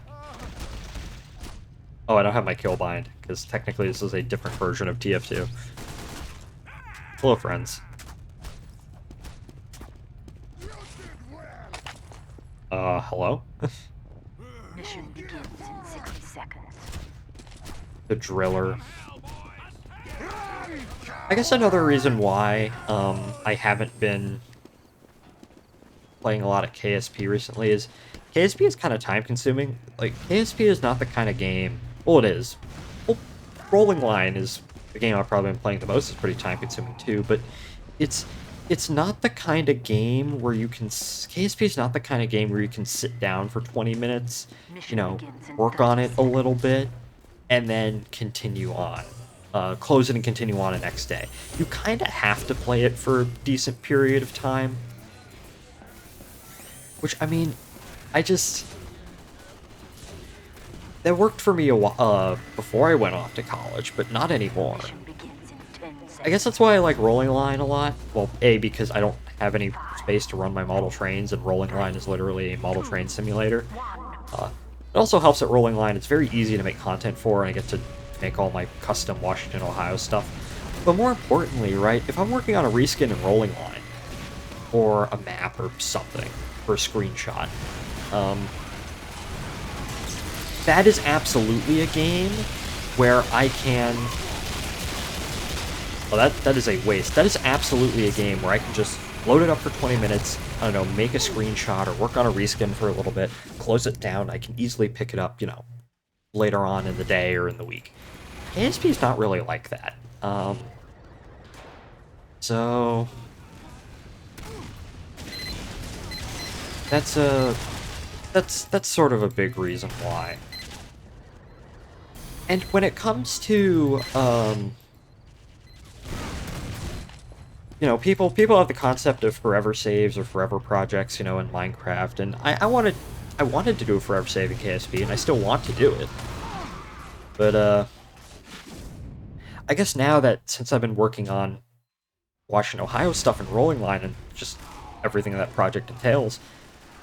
Oh, I don't have my kill bind, because technically this is a different version of TF2. Hello, friends. Hello? Mission begins in 60 seconds. The driller. I guess another reason why I haven't been playing a lot of KSP recently is KSP is kind of time consuming. Like, KSP is not the kind of game... Well, it is. Well, Rolling Line is the game I've probably been playing the most. It's pretty time consuming too, but it's it's not the kind of game where you can... KSP is not the kind of game where you can sit down for 20 minutes, you know, work on it a little bit, and then continue on. Close it and continue on the next day. You kind of have to play it for a decent period of time. Which, I mean, I just... That worked for me before I went off to college, but not anymore. I guess that's why I like Rolling Line a lot. Well, A, because I don't have any space to run my model trains, and Rolling Line is literally a model train simulator. It also helps that Rolling Line, it's very easy to make content for, and I get to make all my custom Washington, Ohio stuff. But more importantly, right, if I'm working on a reskin in Rolling Line, or a map or something, or a screenshot, that is absolutely a game where I can... Well, that is a waste. That is absolutely a game where I can just load it up for 20 minutes, I don't know, make a screenshot or work on a reskin for a little bit, close it down, I can easily pick it up, you know, later on in the day or in the week. ASP is not really like that. So... That's sort of a big reason why. And when it comes to, you know, people have the concept of forever saves or forever projects, you know, in Minecraft, and I wanted to do a forever save in KSP, and I still want to do it. But, I guess now that, since I've been working on Washington, Ohio stuff and Rolling Line and just everything that project entails,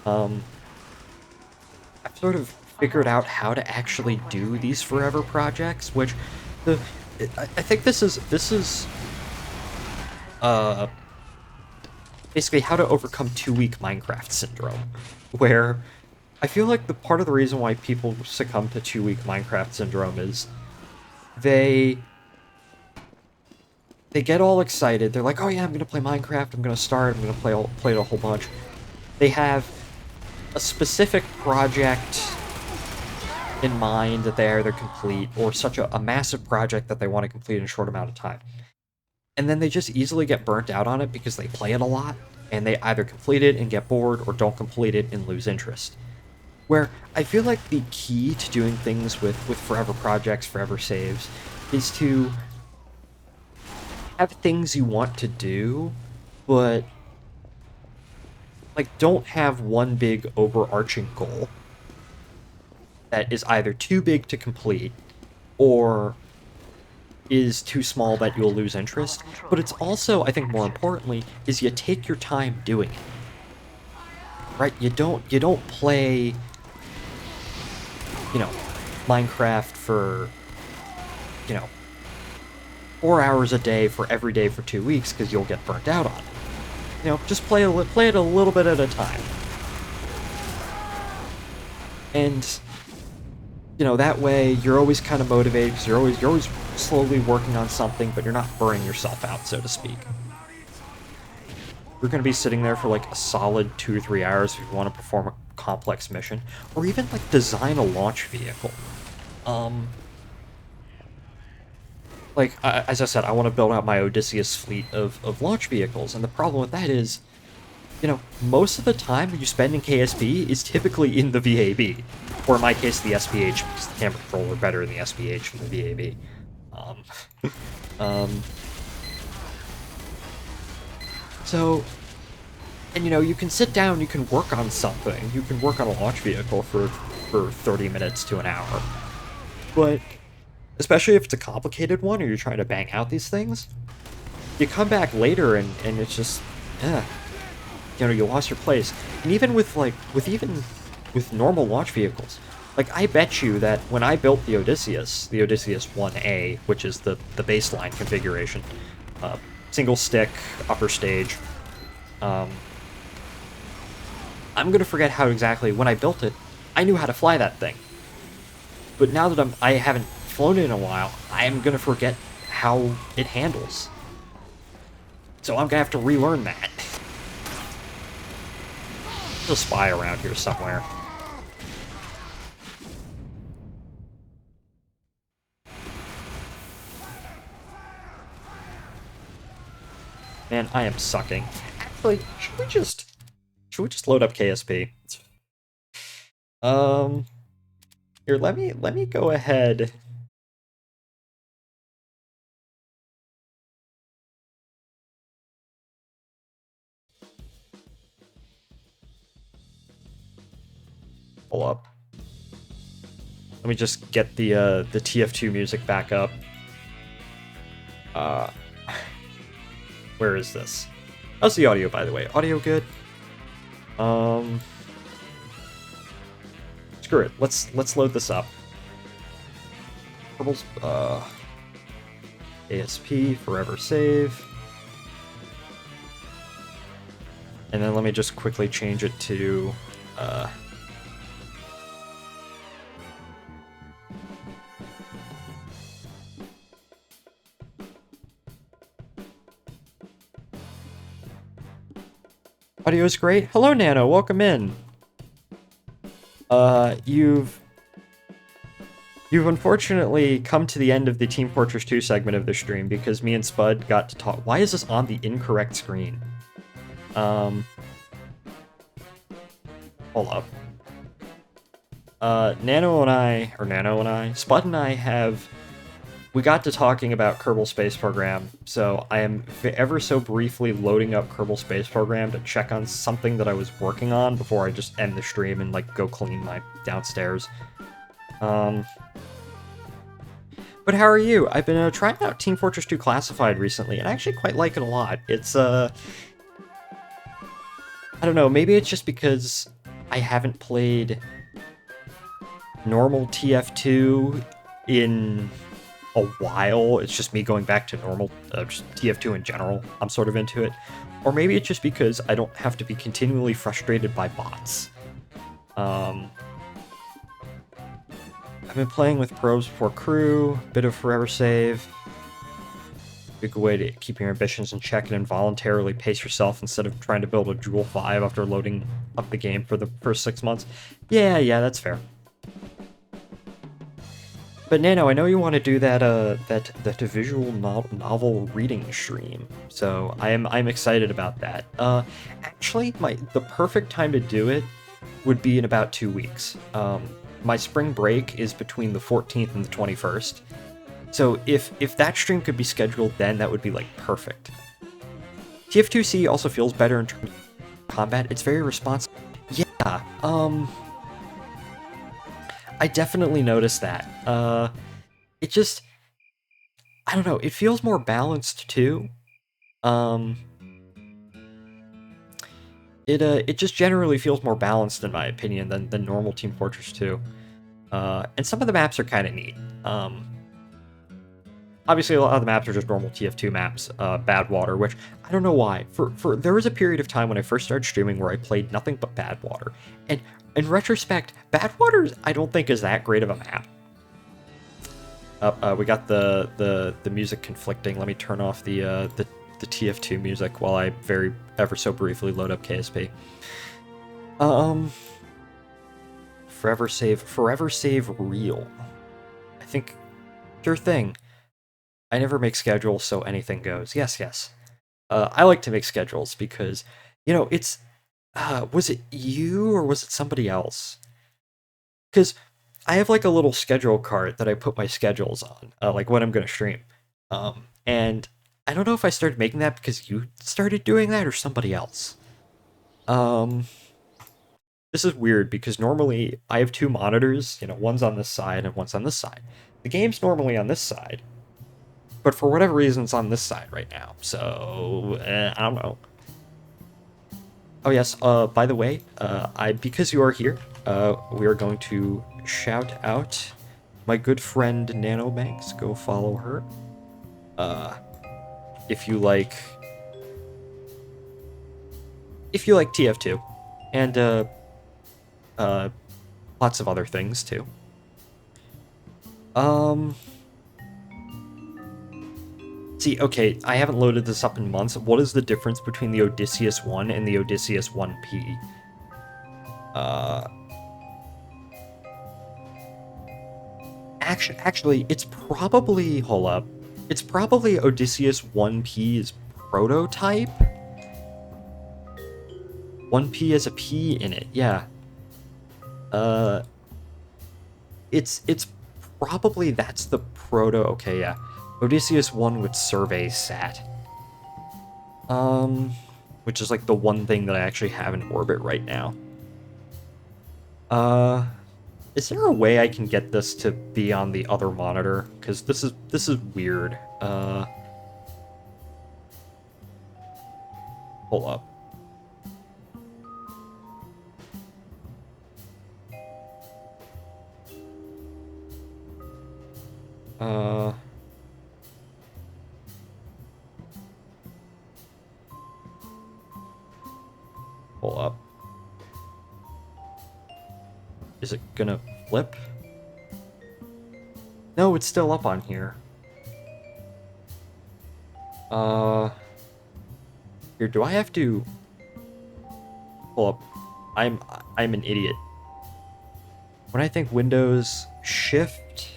I've sort of figured out how to actually do these forever projects, which I think this is basically how to overcome 2-week Minecraft syndrome, where I feel like the part of the reason why people succumb to 2-week Minecraft syndrome is they get all excited. They're like, oh yeah, I'm gonna play Minecraft, I'm gonna start, I'm gonna play it a whole bunch. They have a specific project in mind that they either complete, or such a massive project that they want to complete in a short amount of time. And then they just easily get burnt out on it because they play it a lot, and they either complete it and get bored, or don't complete it and lose interest. Where I feel like the key to doing things with forever projects, forever saves, is to have things you want to do, but like don't have one big overarching goal that is either too big to complete, or is too small that you'll lose interest. But it's also, I think more importantly, is you take your time doing it. Right? You don't play, you know, Minecraft for, you know, 4 hours a day for every day for 2 weeks, because you'll get burnt out on it. You know, just play it a little bit at a time. And, you know, that way you're always kind of motivated, because you're always slowly working on something, but you're not burning yourself out, so to speak. You're going to be sitting there for like a solid 2 or 3 hours if you want to perform a complex mission, or even like design a launch vehicle. Like, as I said, I want to build out my Odysseus fleet of launch vehicles, and the problem with that is, you know, most of the time you spend in KSP is typically in the VAB, or in my case, the SPH, because the camera controller better in the SPH than the VAB. So, and you know, you can sit down, you can work on something, you can work on a launch vehicle for 30 minutes to an hour, but especially if it's a complicated one, or you're trying to bang out these things, you come back later and it's just, you know, you lost your place. And even with normal launch vehicles, like, I bet you that when I built the Odysseus 1A, which is the baseline configuration, single stick, upper stage, I'm gonna forget how exactly, when I built it, I knew how to fly that thing. But now that I haven't flown it in a while, I'm gonna forget how it handles. So I'm gonna have to relearn that. There's a spy around here somewhere. Man, I am sucking. Actually, should we just load up KSP? Um, Here, let me go ahead. Pull up. Let me just get the TF2 music back up. Uh, where is this? How's the audio, by the way? Audio good? Screw it. Let's load this up. Purple's ASP, forever save. And then let me just quickly change it to audio is great. Hello, Nano. Welcome in. You've unfortunately come to the end of the Team Fortress 2 segment of the stream because me and Spud got to talk. Why is this on the incorrect screen? Hold up. Spud and I we got to talking about Kerbal Space Program, so I am ever so briefly loading up Kerbal Space Program to check on something that I was working on before I just end the stream and, like, go clean my downstairs. But how are you? I've been trying out Team Fortress 2 Classified recently, and I actually quite like it a lot. It's, I don't know, maybe it's just because I haven't played normal TF2 in a while. It's just me going back to normal, just TF2 in general. I'm sort of into it. Or maybe it's just because I don't have to be continually frustrated by bots. I've been playing with probes before crew, bit of forever save. A good way to keep your ambitions in check and involuntarily pace yourself instead of trying to build a Jewel 5 after loading up the game for the first 6 months. Yeah, that's fair. But Nano, I know you want to do that visual novel reading stream, so I'm excited about that. Actually, the perfect time to do it would be in about 2 weeks. My spring break is between the 14th and the 21st. So if that stream could be scheduled then, that would be, like, perfect. TF2C also feels better in terms of combat. It's very responsive. Yeah, I definitely noticed that. It just, I don't know, it feels more balanced too. It just generally feels more balanced in my opinion than normal Team Fortress 2. And some of the maps are kind of neat. Obviously, a lot of the maps are just normal TF2 maps. Bad Water, which I don't know why. There was a period of time when I first started streaming where I played nothing but Bad Water, and in retrospect, Bad Water I don't think is that great of a map. We got the music conflicting. Let me turn off the TF2 music while I ever so briefly load up KSP. Forever save real. I think, sure thing. I never make schedules, so anything goes. Yes. I like to make schedules because, it's, was it you or was it somebody else? Because I have, like, a little schedule card that I put my schedules on, like when I'm going to stream. And I don't know if I started making that because you started doing that or somebody else. This is weird because normally I have 2 monitors, one's on this side and one's on this side. The game's normally on this side, but for whatever reason it's on this side right now, so I don't know. Oh yes, by the way, because you are here, we are going to shout out my good friend Nanobanks. Go follow her. If you like TF2, and lots of other things too. See, okay, I haven't loaded this up in months. What is the difference between the Odysseus 1 and the Odysseus 1P? Actually, it's probably, hold up. It's probably Odysseus 1P is prototype? 1P has a P in it, yeah. It's probably, that's the proto, okay, yeah. Odysseus 1 with survey sat. Which is like the one thing that I actually have in orbit right now. Is there a way I can get this to be on the other monitor? Because this is weird. Hold up. Hold up. Is it gonna flip? No, it's still up on here. Here, do I have to... Hold up. I'm an idiot. When I think Windows, Shift,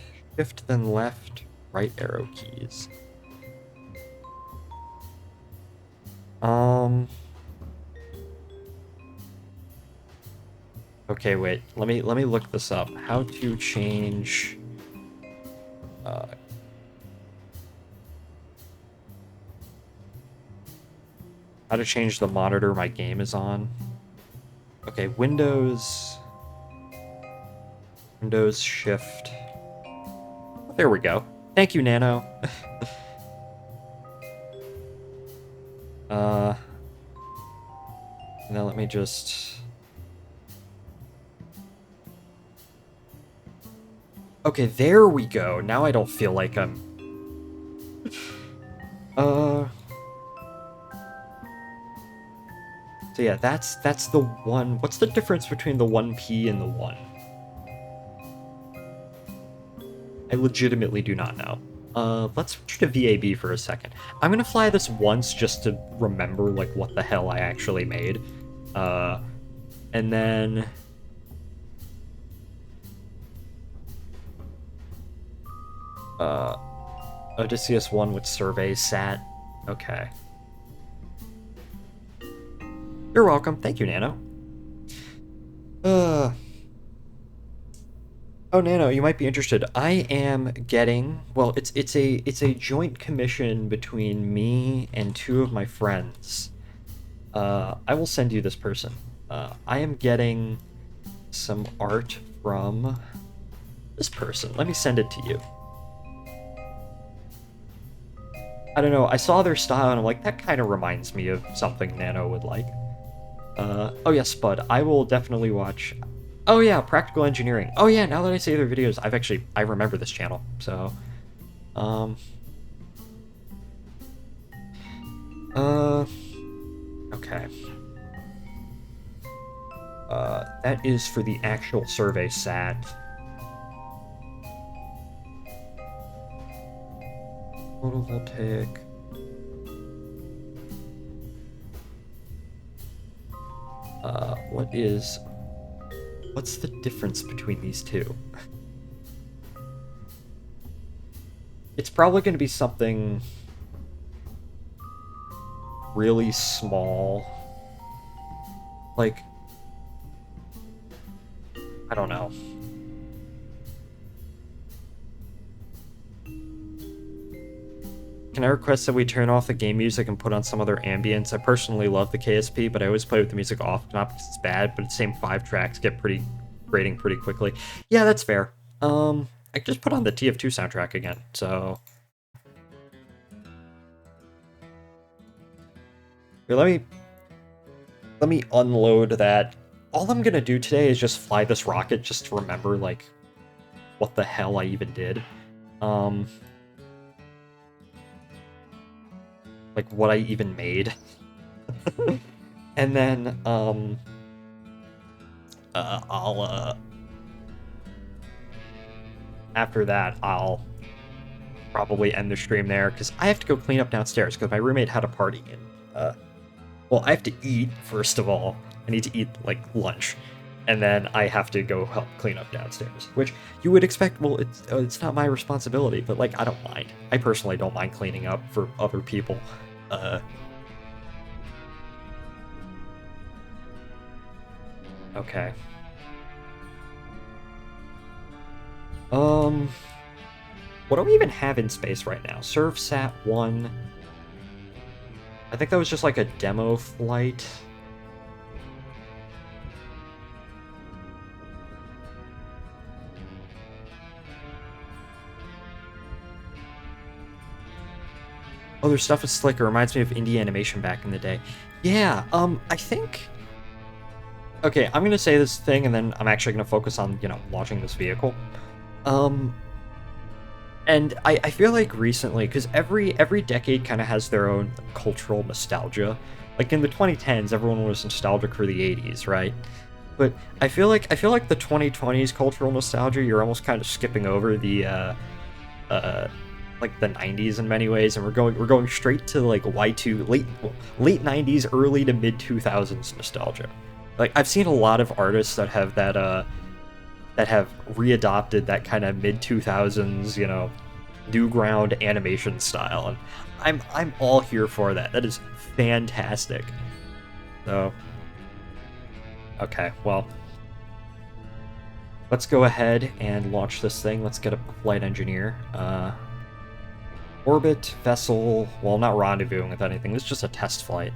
then left, right arrow keys. Okay, wait. Let me look this up. How to change how to change the monitor my game is on. Okay, Windows Shift. There we go. Thank you, Nano. Now let me just... Okay, there we go. Now I don't feel like I'm... So yeah, that's the one. What's the difference between the 1P and the 1? I legitimately do not know. Let's switch to VAB for a second. I'm gonna fly this once just to remember, like, what the hell I actually made. And then... Odysseus 1 with survey sat. Okay. You're welcome. Thank you, Nano. Oh, Nano, you might be interested. I am getting... Well, it's a joint commission between me and 2 of my friends. I will send you this person. I am getting some art from this person. Let me send it to you. I don't know, I saw their style and I'm like, that kind of reminds me of something Nano would like. Oh yeah, Spud, I will definitely watch... Oh yeah, Practical Engineering. Oh yeah, now that I see their videos, I remember this channel, so... Okay. That is for the actual survey sat. Photovoltaic. What's the difference between these two? It's probably going to be something really small. Like, I don't know. Can I request that we turn off the game music and put on some other ambience? I personally love the KSP, but I always play with the music off, not because it's bad, but the same 5 tracks get pretty grating pretty quickly. Yeah, that's fair. I just put on the TF2 soundtrack again, so... Here, let me unload that. All I'm gonna do today is just fly this rocket just to remember, like, what the hell I even did. Like, what I even made. And then, after that, I'll probably end the stream there, because I have to go clean up downstairs, because my roommate had a party, and, well, I have to eat, first of all. I need to eat, like, lunch. And then I have to go help clean up downstairs, which you would expect, well, it's not my responsibility, but, like, I don't mind. I personally don't mind cleaning up for other people. Okay. What do we even have in space right now? SurfSat 1. I think that was just like a demo flight. Oh, their stuff is slick. It reminds me of indie animation back in the day. Yeah, I think... Okay, I'm gonna say this thing, and then I'm actually gonna focus on, launching this vehicle. And I feel like recently, because every decade kind of has their own cultural nostalgia. Like in the 2010s, everyone was nostalgic for the 80s, right? But I feel like the 2020s cultural nostalgia, you're almost kind of skipping over the like the 90s in many ways, and we're going straight to like Y2 late 90s, early to mid 2000s nostalgia. Like I've seen a lot of artists that have that have readopted that kind of mid 2000s, new ground animation style, and I'm all here for that. That is fantastic. So, okay, well, let's go ahead and launch this thing. Let's get a flight engineer. Orbit, vessel, well, not rendezvousing with anything. This is just a test flight.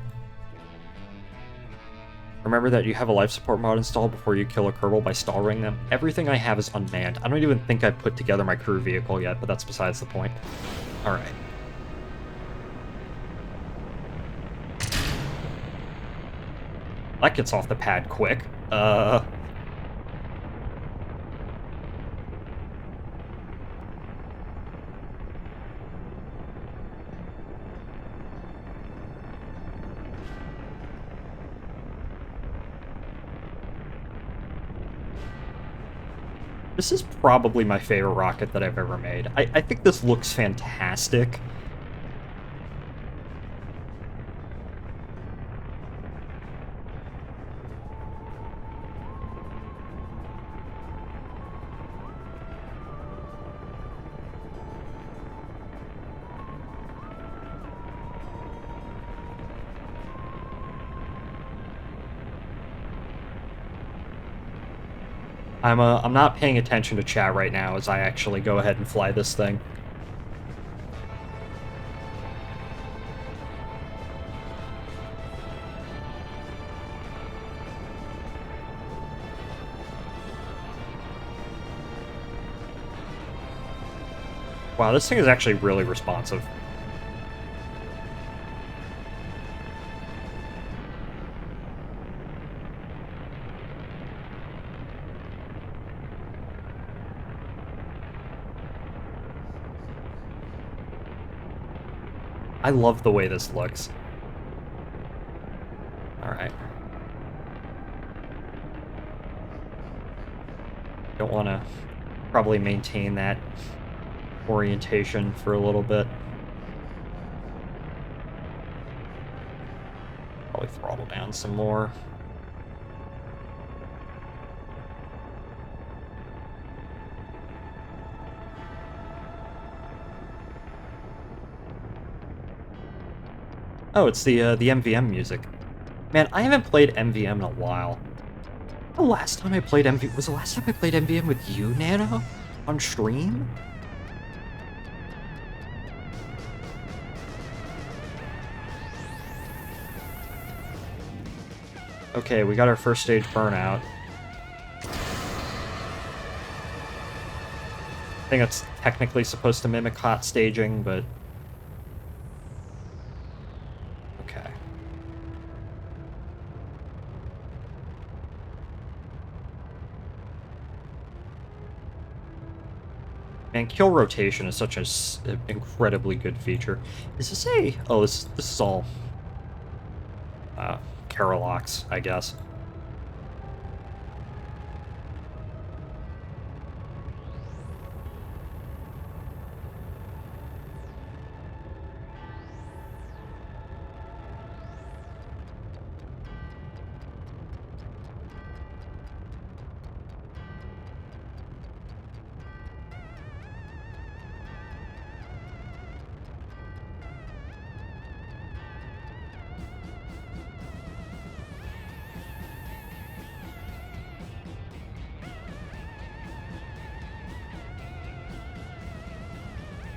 Remember that you have a life support mod installed before you kill a Kerbal by stall ring them. Everything I have is unmanned. I don't even think I've put together my crew vehicle yet, but that's besides the point. Alright. That gets off the pad quick. This is probably my favorite rocket that I've ever made. I think this looks fantastic. I'm not paying attention to chat right now as I actually go ahead and fly this thing. Wow, this thing is actually really responsive. I love the way this looks. Alright. Don't want to probably maintain that orientation for a little bit. Probably throttle down some more. Oh, it's the MVM music. Man, I haven't played MVM in a while. The last time I played was the last time I played MVM with you, Nano? On stream? Okay, we got our first stage burnout. I think that's technically supposed to mimic hot staging, but... Okay. Man, kill rotation is such an incredibly good feature. Is this a... Oh, this is all... Carolox, I guess.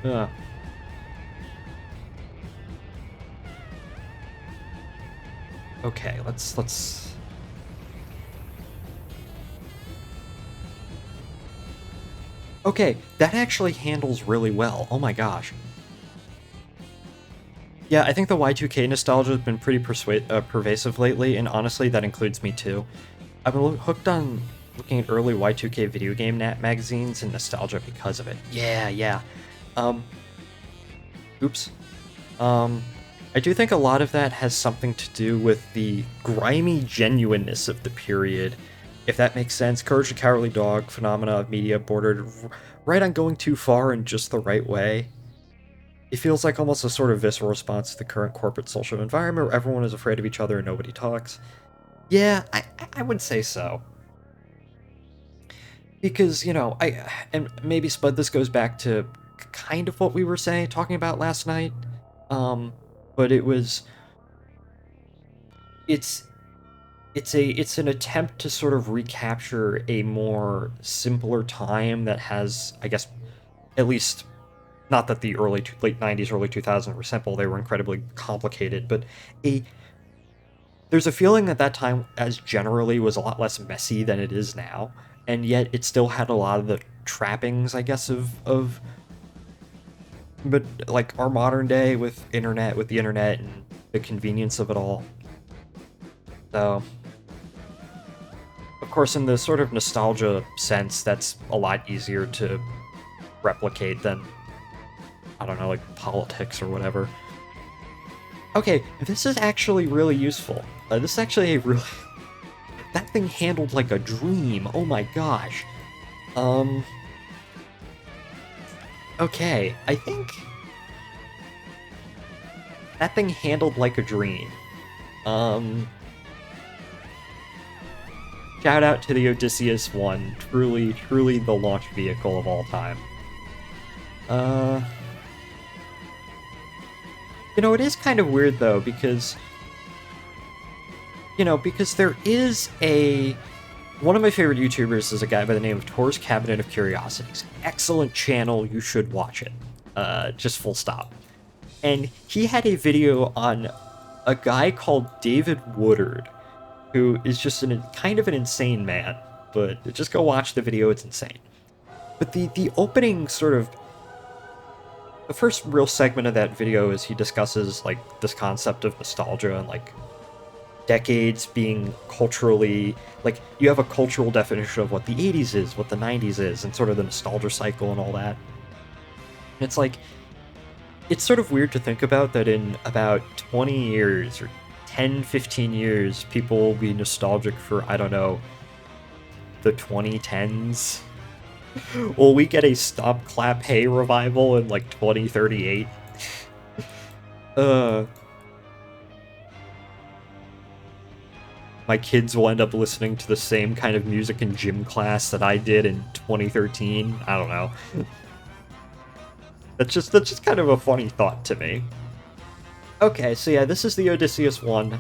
Uh. Okay, let's... Okay, that actually handles really well. Oh my gosh. Yeah, I think the Y2K nostalgia has been pretty pervasive lately, and honestly, that includes me too. I've been hooked on looking at early Y2K video game magazines and nostalgia because of it. Yeah, yeah. Um, oops. I do think a lot of that has something to do with the grimy genuineness of the period, if that makes sense. Courage the Cowardly Dog phenomena of media bordered right on going too far in just the right way. It feels like almost a sort of visceral response to the current corporate social environment where everyone is afraid of each other and nobody talks. Yeah, I would say so. Because, you know, and maybe Spud, this goes back to kind of what we were talking about last night. But it's it's an attempt to sort of recapture a more simpler time that has, I guess, at least, not that the late 90s, early 2000s were simple, they were incredibly complicated, but a there's a feeling that that time as generally was a lot less messy than it is now, and yet it still had a lot of the trappings, I guess, of but like our modern day with the internet and the convenience of it all. So, of course, in the sort of nostalgia sense, that's a lot easier to replicate than, I don't know, like politics or whatever. Okay, this is actually really useful. This is actually a really... That thing handled like a dream, oh my gosh. Okay, I think... That thing handled like a dream. Shout out to the Odysseus 1, truly, truly the launch vehicle of all time. You know, it is kind of weird, though, because... You know, because there is a... One of my favorite YouTubers is a guy by the name of Tor's Cabinet of Curiosities. Excellent channel, you should watch it. Just full stop. And he had a video on a guy called David Woodard, who is just kind of an insane man, but just go watch the video, it's insane. But the opening sort of... The first real segment of that video is he discusses, like, this concept of nostalgia and, like, decades being culturally... Like, you have a cultural definition of what the 80s is, what the 90s is, and sort of the nostalgia cycle and all that. And it's like... It's sort of weird to think about that in about 20 years, or 10, 15 years, people will be nostalgic for, I don't know, the 2010s. Will we get a Stop Clap Hey revival in, like, 2038? My kids will end up listening to the same kind of music in gym class that I did in 2013. I don't know. That's just kind of a funny thought to me. Okay, so yeah, this is the Odysseus 1.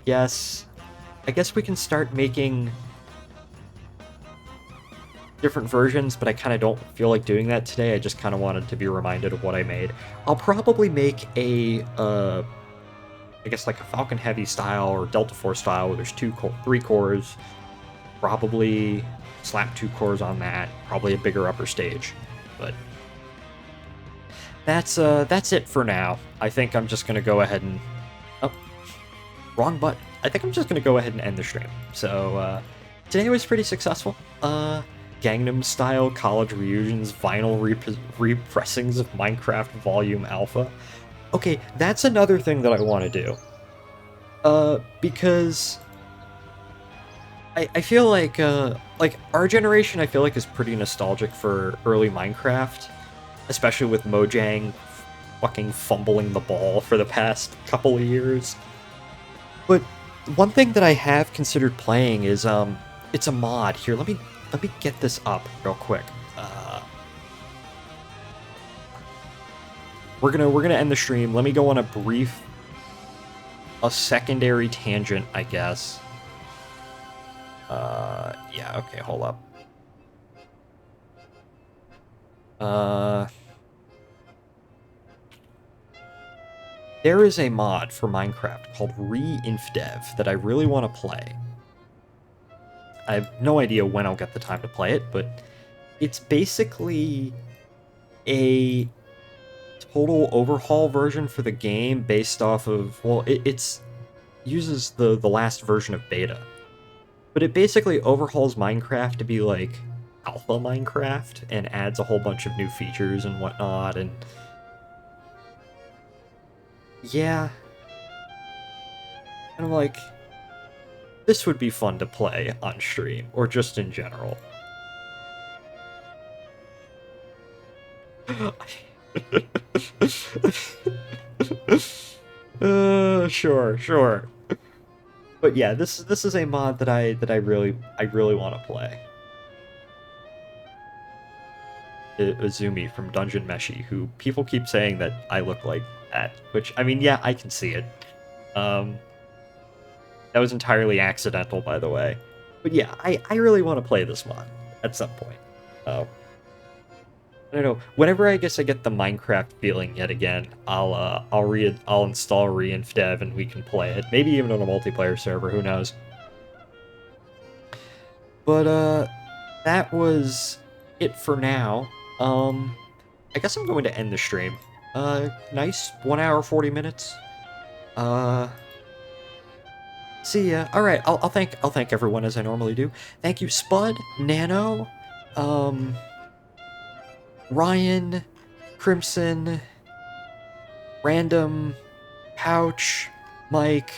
Yes. I guess we can start making different versions, but I kind of don't feel like doing that today. I just kind of wanted to be reminded of what I made. I'll probably make a, I guess like a Falcon Heavy style or Delta Force style where there's 3 cores. Probably slap 2 cores on that. Probably a bigger upper stage. But that's it for now. I think I'm just gonna go ahead and... Oh, wrong button. I think I'm just gonna go ahead and end the stream. So, today was pretty successful. Gangnam Style college reunions, vinyl repressings of Minecraft Volume Alpha. Okay, that's another thing that I want to do. Because I feel like our generation, I feel like, is pretty nostalgic for early Minecraft, especially with Mojang fucking fumbling the ball for the past couple of years. But one thing that I have considered playing is it's a mod. Here, let me get this up real quick. We're gonna end the stream. Let me go on a secondary tangent, I guess. Yeah, okay, hold up. Uh, there is a mod for Minecraft called Re-Infdev that I really want to play. I have no idea when I'll get the time to play it, but it's basically a total overhaul version for the game based off of, well, it's uses the last version of beta, but it basically overhauls Minecraft to be like alpha Minecraft and adds a whole bunch of new features and whatnot. And yeah, and I'm like, this would be fun to play on stream or just in general. Sure, sure. But yeah, this is a mod that I really want to play. Azumi from Dungeon Meshi, who people keep saying that I look like that, which, I mean, yeah, I can see it. Um, that was entirely accidental, by the way. But yeah, I really want to play this mod at some point. I don't know. Whenever I guess I get the Minecraft feeling yet again, I'll install Reinfdev and we can play it. Maybe even on a multiplayer server, who knows. But that was it for now. I guess I'm going to end the stream. Nice 1 hour 40 minutes. Uh, See ya. All right, I'll thank everyone as I normally do. Thank you, Spud, Nano, um, Ryan, Crimson, Random, Pouch, Mike,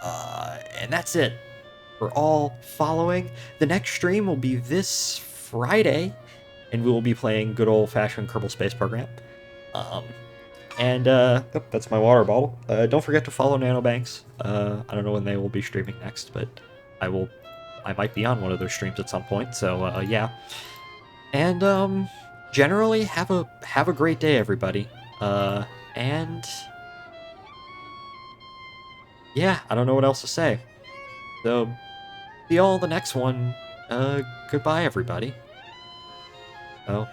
and that's it for all following. The next stream will be this Friday, and we will be playing good old-fashioned Kerbal Space Program. That's my water bottle. Don't forget to follow Nanobanks. I don't know when they will be streaming next, but I might be on one of their streams at some point. So yeah. And generally have a great day, everybody. And yeah, I don't know what else to say. So see y'all the next one. Goodbye, everybody. Oh.